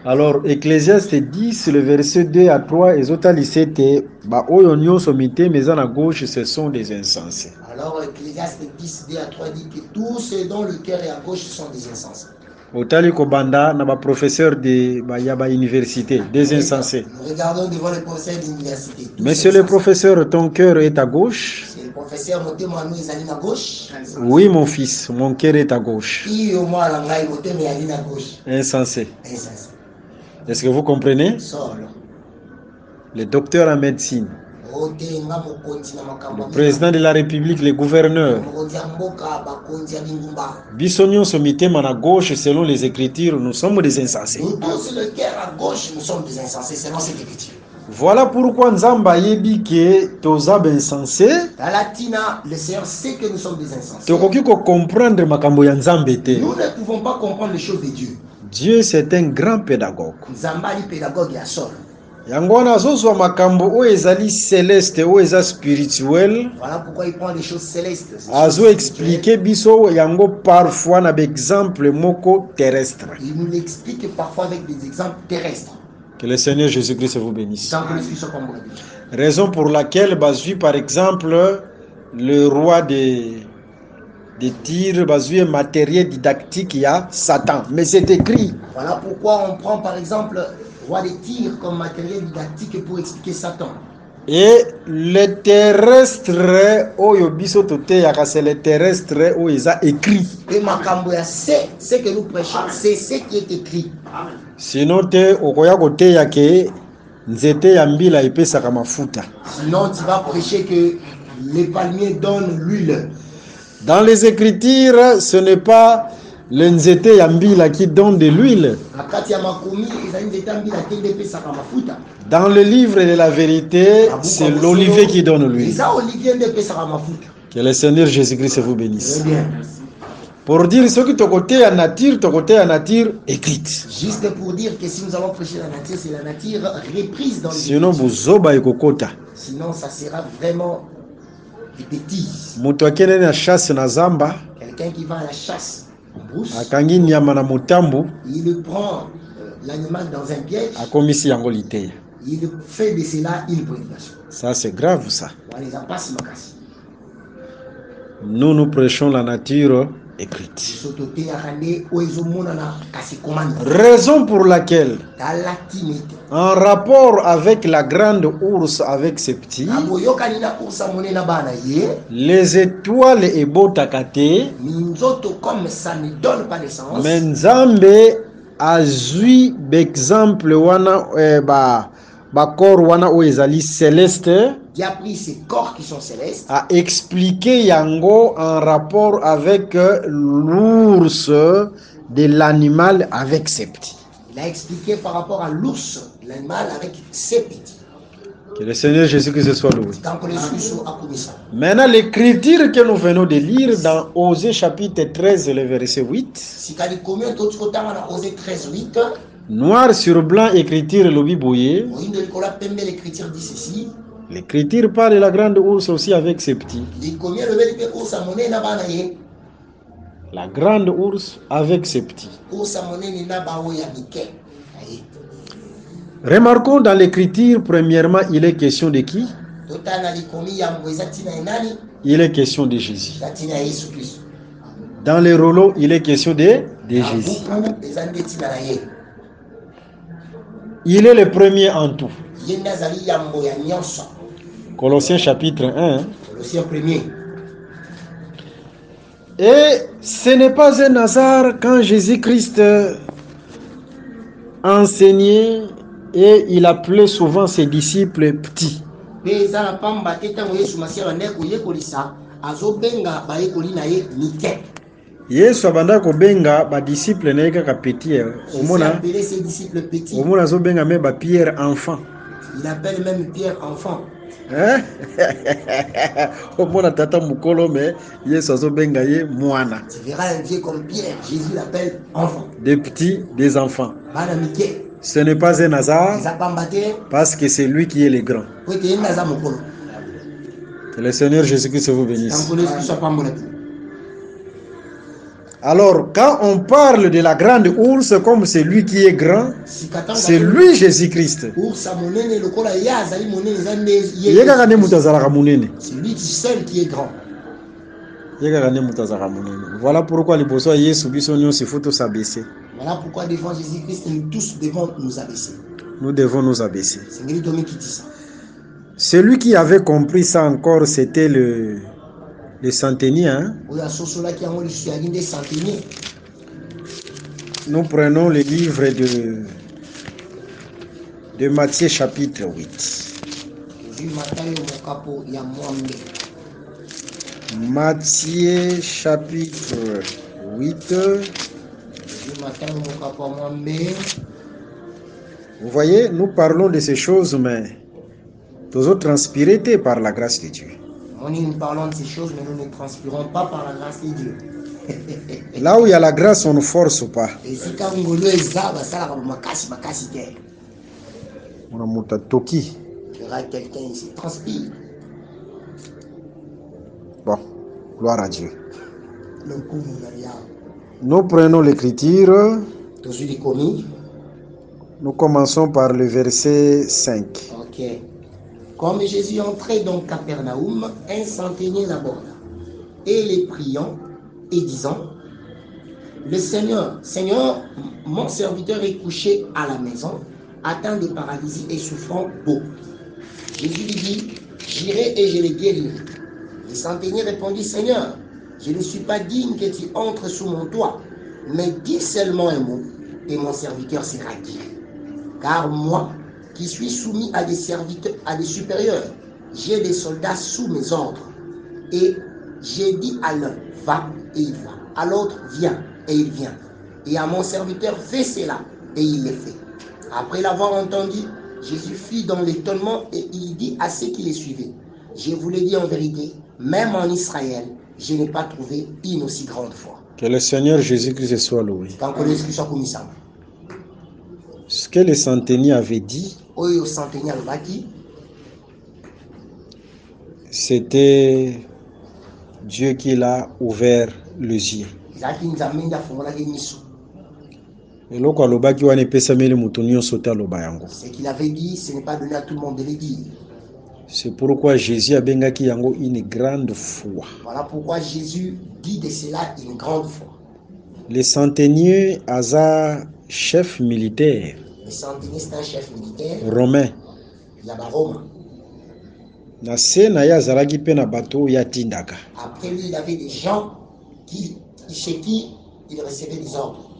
Alors, Ecclésiaste 10, le verset 2 à 3, ezota lisete, ba oyo nyonso mitema eza na gauche, ce sont des insensés. Alors, Ecclésiaste 10, 2 à 3 dit que tous ceux dont le cœur est à gauche sont des insensés. Otali kobanda na ba professeur de ba université, des insensés. Nous regardons devant le professeur de l'université. Monsieur le professeur, ton cœur est à gauche? C'est le professeur Motema nous est à gauche. Oui, mon fils, mon cœur est à gauche. Insensé. Insensé. Est-ce que vous comprenez? Solo. Le docteur en médecine, le président de la République, le gouverneur. Bisognon se mitema na gauche selon les Écritures, nous sommes des insensés. Nous tous le cœur à gauche, nous sommes des insensés selon cette écriture. Voilà pourquoi Nzamba yebi ke toza ben insensé. Dans la Tina, le Seigneur sait que nous sommes des insensés. Tokoki ko comprendre makambo ya Nzambe te. Nous ne pouvons pas comprendre les choses de Dieu. Dieu c'est un grand pédagogue. Nzamba est pédagogue ya solo. Yango wana azozwa makambo oyo ezali céleste oyo eza spirituel. Voilà pourquoi il prend les choses célestes. Azo expliquer biso yango parfois na exemple moko terrestre. Il nous l'explique parfois avec des exemples terrestres. Que le Seigneur Jésus-Christ vous bénisse. Tant que nous sommes comme raison pour laquelle bazui par exemple le roi de Tyr bazui un matériel didactique il y a Satan, mais c'est écrit. Voilà pourquoi on prend par exemple roi de Tyr comme matériel didactique pour expliquer Satan. Et le terrestre oyo biso tote yaka c'est le terrestre oyo isa écrit. Et makamboya c'est ce que nous prêchons, c'est ce qui est écrit. Sinon te okoya kote yake nzete ya mbila epesaka mafuta. Sinon tu vas prêcher que les palmiers donnent l'huile. Dans les Écritures, ce n'est pas le nzete ya mbila qui donne de l'huile. Dans le livre de la vérité, c'est l'olivier qui donne l'huile. Que le Seigneur Jésus-Christ vous bénisse. Pour dire ce que ton côté à nature écrite. Juste pour dire que si nous allons prêcher la nature, c'est la nature reprise dans le sinon vous oba ekokota. Sinon ça sera vraiment des bêtises. Moto akene na chasse na zamba. Quelqu'un qui va à la chasse en brousse. Akangi nyama na mutambu. Il prend l'animal dans un piège. Akomisi yango liteya. Il fait de cela une prédication. Ça, c'est grave, ça. Voilà, passe ma casse. Nous prêchons la nature écrite. Sototé arandé oezomonana kasi commande. Raison pour laquelle, Talatimite. en rapport avec la grande ours avec ses petits, Aboyoka nina ursa monena bana ye. les étoiles et botakate, Minzoto comme ça ne donne pas de sens. mais Nzambe azui b'exemple wana bakor wana o ezali céleste. Dieu a pris ces corps qui sont célestes. A expliqué yango en rapport avec l'ours de l'animal avec ses petits. Il a expliqué par rapport à l'ours, l'animal avec ses petits. Que le Seigneur Jésus-Christ soit loué. Maintenant, l'écriture que nous venons de lire dans Osée chapitre 13, le verset 8. Noir sur blanc, écriture le Biboye. L'écriture parle de la grande ours aussi avec ses petits. La grande ours avec ses petits. Remarquons dans l'écriture, premièrement, il est question de qui? Il est question de Jésus. Dans les rouleaux, il est question de Jésus. Il est le premier en tout. Colossiens chapitre 1. Colossiens 1er. Et ce n'est pas un hasard quand Jésus-Christ enseignait et il appelait souvent ses disciples petits. Yesu abanda kobenga ba disciple na kaka petit. Omona azobenga me ba Pierre enfant. Il appelle même Pierre enfant. Omona tata mukolo me Yesu azobenga ye mwana. Tu verras un vieux comme Pierre, Jésus l'appelle enfant. Des petits, des enfants. Ce n'est pas un hasard parce que c'est lui qui est le grand. Que le Seigneur Jésus-Christ vous bénisse. Alors, quand on parle de la grande ours comme c'est lui qui est grand, c'est lui Jésus-Christ. C'est lui seul qui est grand. Voilà pourquoi les besoins Yesu bisonyo se faut s'abaisser. Voilà pourquoi devant Jésus-Christ nous tous devons nous abaisser. Nous devons nous abaisser. Celui qui avait compris ça encore, c'était le centenier. Hein? Nous prenons le livre de Matthieu chapitre 8. Matthieu chapitre 8. Vous voyez, nous parlons de ces choses, mais nous autres transpirés par la grâce de Dieu. Nous parlons de ces choses, mais nous ne transpirons pas par la grâce de Dieu. Là où il y a la grâce, on ne force pas. On a monté toki. Quelqu'un ici transpire. Bon, gloire à Dieu. Nous prenons l'écriture. Nous commençons par le verset 5. Ok. Comme Jésus entrait dans Capernaum, un centenier l'aborda et les priant et disant: Le Seigneur, mon serviteur est couché à la maison, atteint de paralysie et souffrant beaucoup. Jésus lui dit: J'irai et je le guérirai. Le centenier répondit: Seigneur, je ne suis pas digne que tu entres sous mon toit, mais dis seulement un mot et mon serviteur sera guéri. Car moi, qui suis soumis à des serviteurs, à des supérieurs, j'ai des soldats sous mes ordres. Et j'ai dit à l'un: va, et il va. À l'autre: viens, et il vient. Et à mon serviteur: fais cela, et il le fait. Après l'avoir entendu, Jésus fut dans l'étonnement et il dit à ceux qui les suivaient: Je vous le dis en vérité, même en Israël, je n'ai pas trouvé une aussi grande foi. Que le Seigneur Jésus-Christ soit loué. Ce que le centenier avait dit, c'était Dieu qui l'a ouvert les yeux. eloko alobaki wana epesameli moto nyonso te aloba yango. Ce qu'il avait dit, ce n'est pas donné à tout le monde de le dire. C'est pourquoi Jésus abengaki yango une grande foi. Voilà pourquoi Jésus dit de cela une grande foi. Le centenier aza chef militaire Le centenier, c'est un chef militaire. romain. Il y a Rome. Na se na ye azalaki mpe na bato oyo atindaka. Après lui, il avait des gens chez qui il recevait des ordres.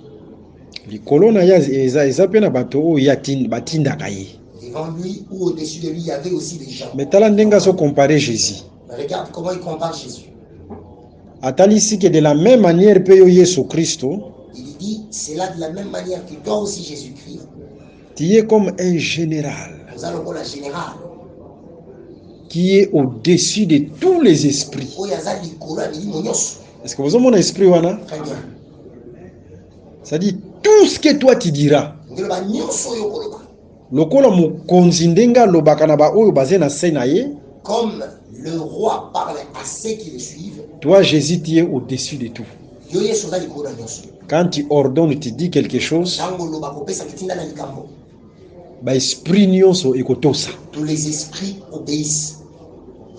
Likolo na ye eza mpe na bato oyo batindaka ye. Devant lui ou au-dessus de lui, il y avait aussi des gens. Mais tala ndenge azocompare Jésus. Mais regarde comment il compare Jésus. Atalisi que de la même manière mpe yo Yesu Kristo, Il dit, c'est là de la même manière que toi aussi Jésus-Christ. tu es comme un général Nous allons voir la générale. qui est au-dessus de tous les esprits. Est-ce que vous avez mon esprit wana? Très bien. Ça dit tout ce que toi tu diras. Lokola mokonzi ndenge alobaka na ba oyo baze na se na ye. Comme le roi parle à ceux qui le suivent. Toi Jésus tu es au-dessus de tout. Quand tu ordonnes, tu dis quelque chose. Ba esprit nyonso ekotosa. Tous les esprits obéissent.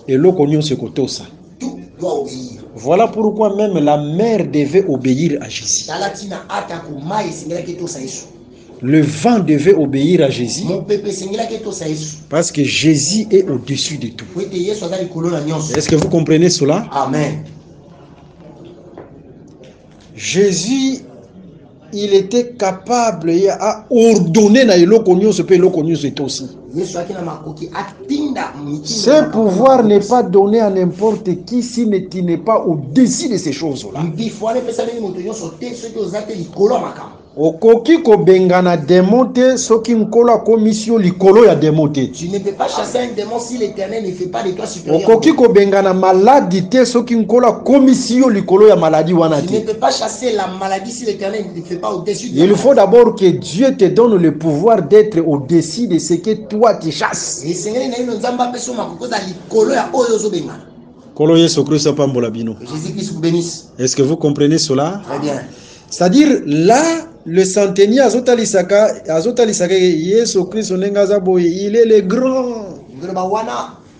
Et loko nyonso ekotosa. Tout doit obéir. Voilà pourquoi même la mer devait obéir à Jésus. Le vent devait obéir à Jésus. Parce que Jésus est au-dessus de tout. Est-ce que vous comprenez cela? Amen. Jésus, il était capable à ordonner na eloko nyonso pe eloko nyonso est aussi. Ce pouvoir n'est pas donné à n'importe qui si tu n'es pas au-dessus de ces choses-là. Okoki ko bengana démon te soki nkola komisio likolo ya démon te. Tu ne peux pas chasser un démon si l'Éternel ne fait pas de toi supérieur. Okoki ko bengana maladie te soki nkola komisio likolo ya maladie wana te. Tu ne peux pas chasser la maladie si l'Éternel ne fait pas au-dessus de toi. Il faut d'abord que Dieu te donne le pouvoir d'être au-dessus de ce que toi tu chasses. Et Seigneur na nzamba peso makokoza likolo ya oyo zo bengana. Kolo Yesu Kristo pambola bino. Jésus-Christ vous bénisse. Est-ce que vous comprenez cela? Très bien. C'est-à-dire là le centenier azotalisaka Yesu Kristo nengaza boye, il est le grand.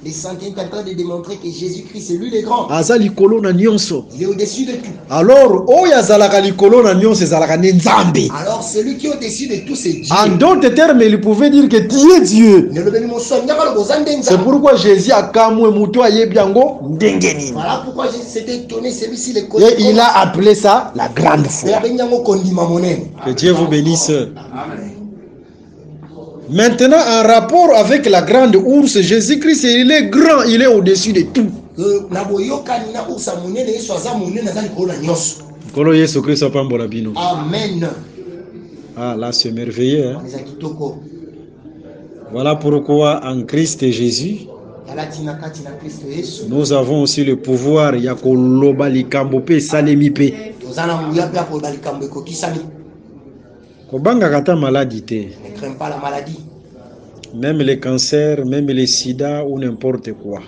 Les centeniers sont en train de démontrer que Jésus-Christ c'est lui le grand. Aza likolo na nyonso. Il est au-dessus de tout. Alors oyo azalaka likolo na nyonso ezalaka ne nzambe. Alors celui qui est au-dessus de tout c'est Dieu. En d'autres termes, il pouvait dire que tu es Dieu. C'est pourquoi Jésus a kamwe muto ayebiango ndengeni. Voilà pourquoi Jésus s'était étonné celui-ci le Et il a appelé ça la grande foi. Que Dieu vous bénisse. Amen. Maintenant, en rapport avec la grande ours, Jésus-Christ, il est grand, il est au-dessus de tout. Amen. Ah, là, c'est merveilleux. Hein? Voilà pourquoi en Christ et Jésus, nous avons aussi le pouvoir. Yakoloba likambope salemipe. Kobanga kata maladie te. Ne crains pas la maladie. Même les cancers, même les sida ou n'importe quoi.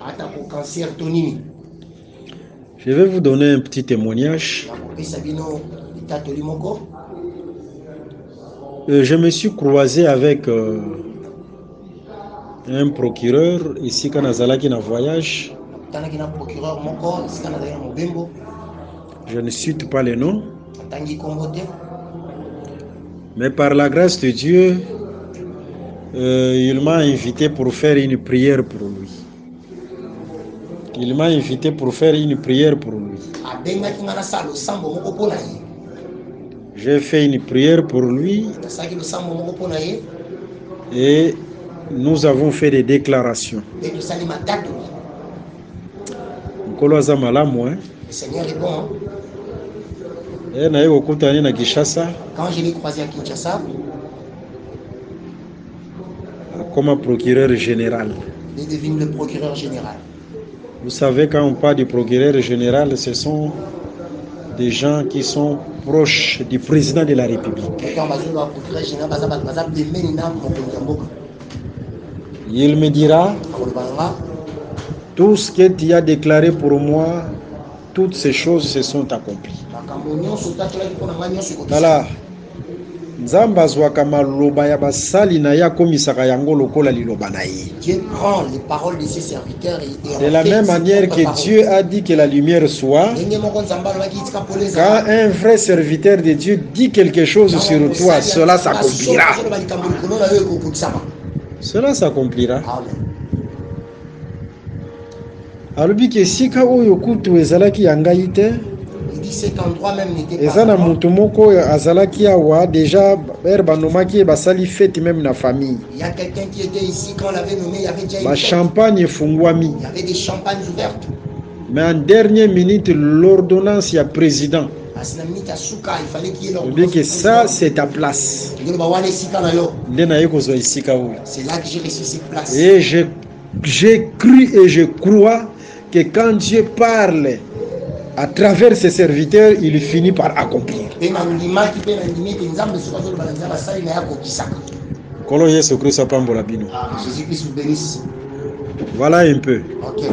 Je vais vous donner un petit témoignage. Je me suis croisé avec un procureur ici quand Nazalaki na voyage. Je ne cite pas les noms. Mais par la grâce de Dieu, il m'a invité pour faire une prière pour lui. Il m'a invité pour faire une prière pour lui. J'ai fait une prière pour lui et nous avons fait des déclarations. Le Seigneur est bon. Quand je l'ai croisé à Kinshasa, comme procureur général. Il est devenu le procureur général. Vous savez, quand on parle du procureur général, ce sont des gens qui sont proches du président de la République. Il me dira, tout ce que tu as déclaré pour moi, toutes ces choses se sont accomplies. Voilà. nzambe azwaka maloba ya basali na ye akomisaka yango lokola liloba na ye. Dieu prend les paroles de ses serviteurs et De la même manière que Dieu a dit que la lumière soit, quand un vrai serviteur de Dieu dit quelque chose sur toi, cela s'accomplira. Cela s'accomplira. Amen. alobi ke esika oyo kutu ezalaki ya ngai te, Il dit cet endroit même n'était eza pas na à moi. moto moko oyo azalaki awa deja ere banomaki ye basali fete même na famille, Il y a quelqu'un qui était ici, quand on l'avait nommé, il y avait déjà une fête. bachampagne efungwami. Il y avait des champagnes ouvertes. Mais en dernière minute l'ordonnance ya président À cette minute, à Souka, il fallait qu'il y ait alobi ke ça c'est ta place, nde naye kozwa esika oyo. C'est là que j'ai reçu cette place. Et j'ai cru et je crois que quand Dieu parle à travers ses serviteurs, il finit par accomplir. Kolo Yesu Christ apambola bino. Jésus-Christ vous bénisse. Voilà un peu. Ok.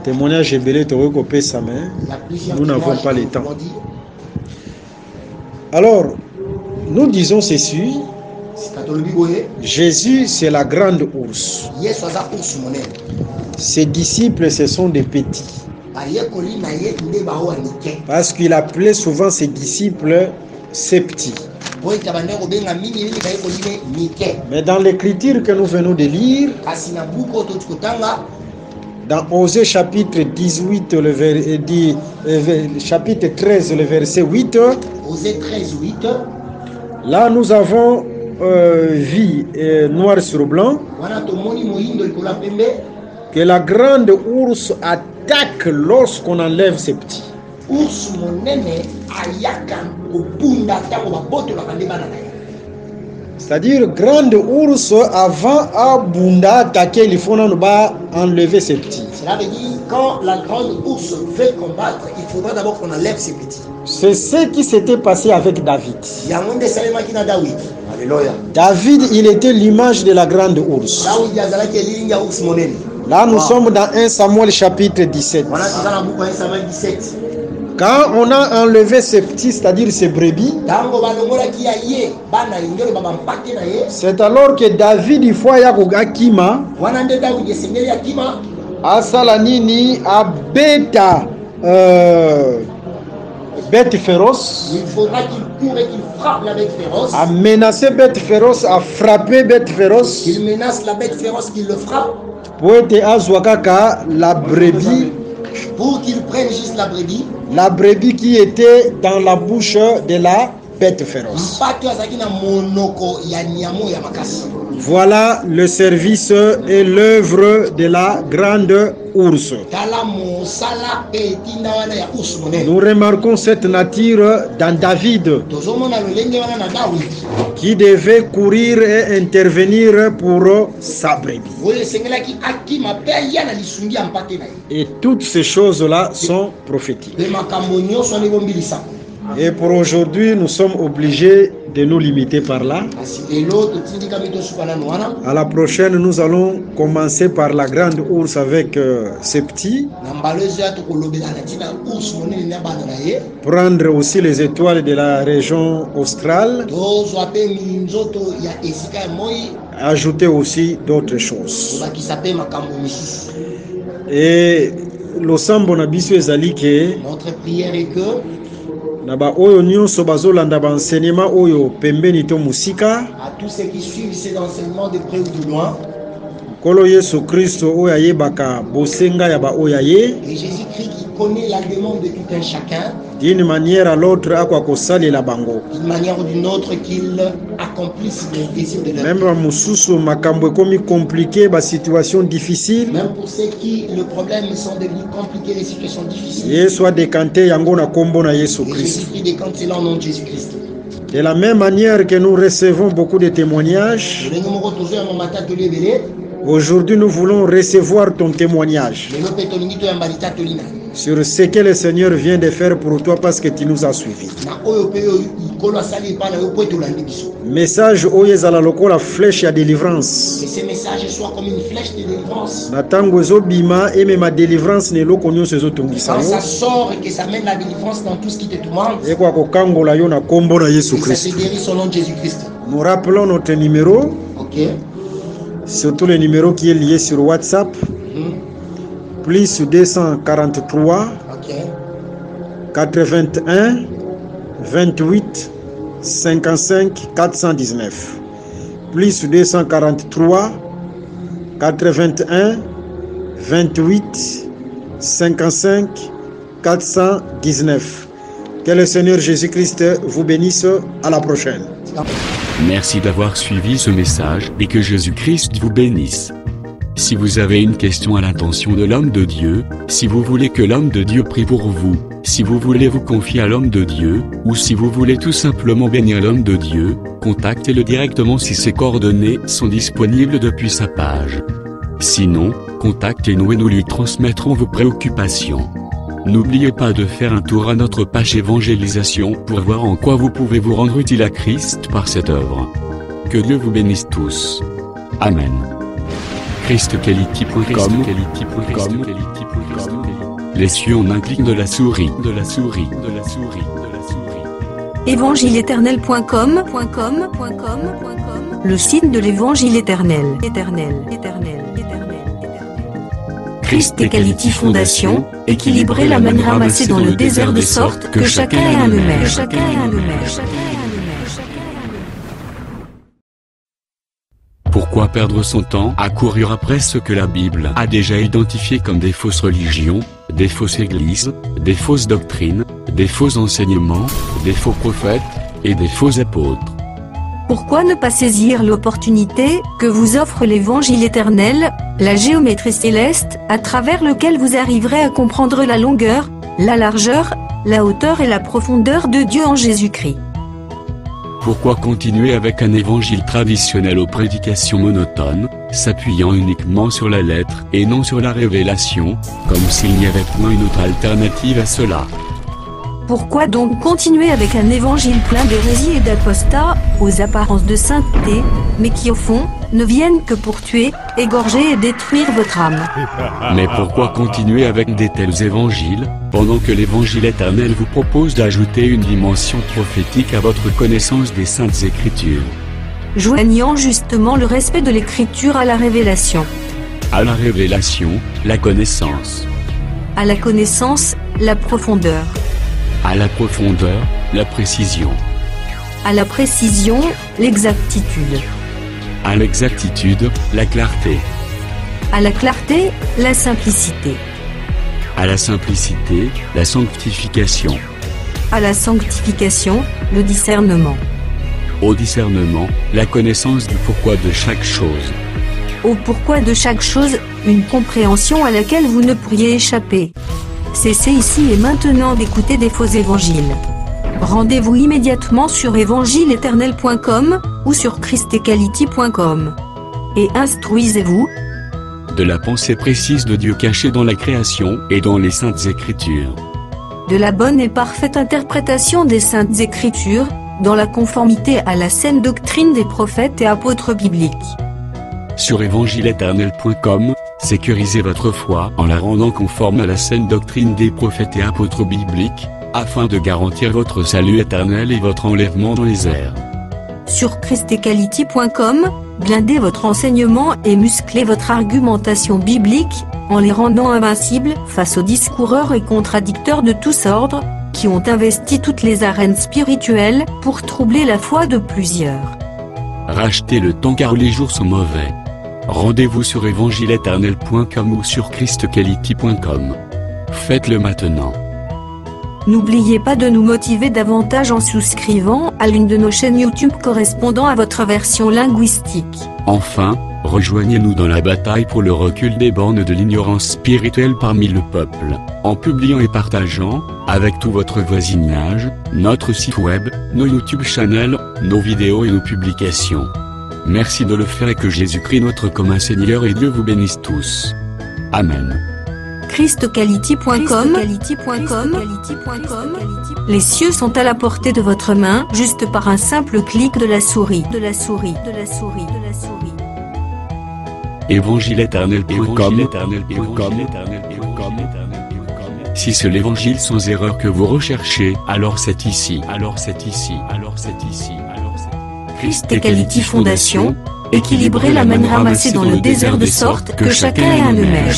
Témoignage belé to ko sa main. Il y a plusieurs Nous n'avons témoignages pas le qui temps. l'ont dit. Alors, nous disons ceci, C'est catholique, boye. Jésus c'est la grande ours. Yesu aza ours monene. Ses disciples ce sont des petits. Bayekoli na ye nde bao anike. Parce qu'il appelait souvent ses disciples ses petits. Boye tabane ko benga mingi bayekoli ne nike. Mais dans l'écriture que nous venons de lire, Kasi na buku oto tukutanga dans Osée chapitre 18, chapitre 13, le verset 8, Osée 13:8. là nous avons vu noir sur blanc Wana tomoni moyindo likolo ya pembe. que la grande ours attaque lorsqu'on enlève ses petits. Ours monene ayaka kobunda ntango babotolaka nde bana na ye. C'est-à-dire grande ours avant à bunda attaquer, il faut enlever ses petits. Cela veut dire quand la grande ours veut combattre, il faudra d'abord qu'on enlève ses petits. C'est ce qui s'était passé avec David. Yango nde esalemaki na David. Alléluia. David, il était l'image de la grande ours. David azalaki elilingi ya ours monene. Là nous sommes dans 1 Samuel chapitre 17. Wana toza na buku ya Samuel 17. Quand on a enlevé ces petits, c'est-à-dire ces brebis, Ntango balongolaki ya ye bana ingelo babampake na ye. c'est alors que David il faut akima Wana nde David esengeli akima asala nini abeta bête féroce, il faudra qu'il court et qu'il frappe la bête féroce. a menacé bête féroce, a frappé bête féroce Qu'il menace la bête féroce, qu'il le frappe pour être azwakaka la brebis pour qu'il prenne juste la brebis qui était dans la bouche de la bête féroce. mpate azalaki na monoko ya nyamo ya makasi. Voilà le service et l'œuvre de la grande ours. Tala mosala pe etinda wana ya ours monene. Nous remarquons cette nature dans David Tozomona lolenge wana na David qui devait courir et intervenir pour sa brebis. oyo esengelaki akima mpe aya na lisungi ya mpate na ye. Et toutes ces choses-là sont prophétiques. Mpe makambo nyonso wana ebombilisaka. Et pour aujourd'hui, nous sommes obligés de nous limiter par là. Kasi lelo totindikami tosuka nano wana. À la prochaine, nous allons commencer par la grande ours avec ses petits. Na mbalozo ya tokolobela na ntina ours monene na bana na ye. Prendre aussi les étoiles de la région australe. Tozwa mpe minzoto ya esika ya moi. Ajouter aussi d'autres choses. Tobakisa mpe makambo misusu. Et losambo na biso ezali ke Notre prière est que na ba oyo nyonso bazolanda ba enseignement oyo pembeni to musika, à tous ceux qui suivent ces enseignements de près ou de loin, Kolo Yesu Kristo oyo ayebaka bosenga ya ba oyo aye, et Jésus-Christ qui connaît la demande de tout un chacun, d'une manière à l'autre akwa kosalela bango. d'une manière ou d'une autre qu'il accomplisse les désirs de leur Même vie. ba mususu makambo ekomi compliqué, ba situation difficile, Même pour ceux qui le problème sont devenus compliqués, les situations difficiles. Yesu adekante yango na kombo na Yesu Et Kristo. Jésus-Christ décante cela au nom de Jésus-Christ. De la même manière que nous recevons beaucoup de témoignages, Le numéro toujours à mon matin de l'évelé, aujourd'hui nous voulons recevoir ton témoignage le lopé tolinito ya mbalita tolina. sur ce que le Seigneur vient de faire pour toi parce que tu nous as suivis. Na oyo pe oyo Nkolo asali epai na yo po ete olandi biso. Message oyo ezala lokola flèche ya délivrance. Que ces messages soient comme une flèche de délivrance. Na ntango ezobima emema délivrance na eloko nyonso ezotungisa Quand yo. ça sort et que ça mène la délivrance dans tout ce qui te tourmente, Ekwa kokangola yo na kombo na Yesu et ça Christ. te guérit son nom de Jésus-Christ. Nous rappelons notre numéro, Ok. surtout le numéro qui est lié sur WhatsApp, plus 243 Ok. 81 28 55 419. Plus 243 81 28 55 419. Que le Seigneur Jésus-Christ vous bénisse. À la prochaine. Merci d'avoir suivi ce message et que Jésus-Christ vous bénisse. Si vous avez une question à l'intention de l'homme de Dieu, si vous voulez que l'homme de Dieu prie pour vous, si vous voulez vous confier à l'homme de Dieu, ou si vous voulez tout simplement bénir l'homme de Dieu, contactez-le directement si ses coordonnées sont disponibles depuis sa page. Sinon, contactez-nous et nous lui transmettrons vos préoccupations. N'oubliez pas de faire un tour à notre page évangélisation pour voir en quoi vous pouvez vous rendre utile à Christ par cette œuvre. Que Dieu vous bénisse tous. Amen. ChristQuality.com. Les cieux en un clic de la souris. Évangile-éternel.com, le site de l'évangile éternel. Christ Equality Fondation, équilibrer la manne ramassée dans le désert de sorte que chacun ait un maire. Pourquoi perdre son temps à courir après ce que la Bible a déjà identifié comme des fausses religions, des fausses églises, des fausses doctrines, des faux enseignements, des faux prophètes et des faux apôtres? Pourquoi ne pas saisir l'opportunité que vous offre l'évangile éternel, la géométrie céleste, à travers lequel vous arriverez à comprendre la longueur, la largeur, la hauteur et la profondeur de Dieu en Jésus-Christ? Pourquoi continuer avec un évangile traditionnel aux prédications monotones, s'appuyant uniquement sur la lettre et non sur la révélation, comme s'il n'y avait point une autre alternative à cela? Pourquoi donc continuer avec un évangile plein d'hérésie et d'apostats, aux apparences de sainteté, mais qui au fond, ne viennent que pour tuer, égorger et détruire votre âme? Mais pourquoi continuer avec des tels évangiles, pendant que l'évangile éternel vous propose d'ajouter une dimension prophétique à votre connaissance des Saintes Écritures? Joignant justement le respect de l'Écriture à la révélation. À la révélation, la connaissance. À la connaissance, la profondeur. À la profondeur, la précision. À la précision, l'exactitude. À l'exactitude, la clarté. À la clarté, la simplicité. À la simplicité, la sanctification. À la sanctification, le discernement. Au discernement, la connaissance du pourquoi de chaque chose. Au pourquoi de chaque chose, une compréhension à laquelle vous ne pourriez échapper. Cessez ici et maintenant d'écouter des faux évangiles. Rendez-vous immédiatement sur évangile-éternel.com ou sur christequality.com. Et instruisez-vous de la pensée précise de Dieu cachée dans la création et dans les Saintes Écritures. De la bonne et parfaite interprétation des Saintes Écritures, dans la conformité à la saine doctrine des prophètes et apôtres bibliques. Sur évangile-éternel.com, sécurisez votre foi en la rendant conforme à la saine doctrine des prophètes et apôtres bibliques, afin de garantir votre salut éternel et votre enlèvement dans les airs. Sur christequality.com, blindez votre enseignement et musclez votre argumentation biblique, en les rendant invincibles face aux discoureurs et contradicteurs de tous ordres, qui ont investi toutes les arènes spirituelles pour troubler la foi de plusieurs. Rachetez le temps car les jours sont mauvais. Rendez-vous sur évangile-éternel.com ou sur christequality.com. Faites-le maintenant. N'oubliez pas de nous motiver davantage en souscrivant à l'une de nos chaînes YouTube correspondant à votre version linguistique. Enfin, rejoignez-nous dans la bataille pour le recul des bornes de l'ignorance spirituelle parmi le peuple, en publiant et partageant, avec tout votre voisinage, notre site web, nos YouTube channels, nos vidéos et nos publications. Merci de le faire et que Jésus-Christ notre commun Seigneur et Dieu vous bénisse tous. Amen. christquality.com. Les cieux sont à la portée de votre main, juste par un simple clic de la souris. Évangile-éternel.com. Si c'est l'évangile sans erreur que vous recherchez, alors c'est ici. Christ et Quality Fondation, équilibrer la manne ramassée dans le désert de sorte que chacun ait un email.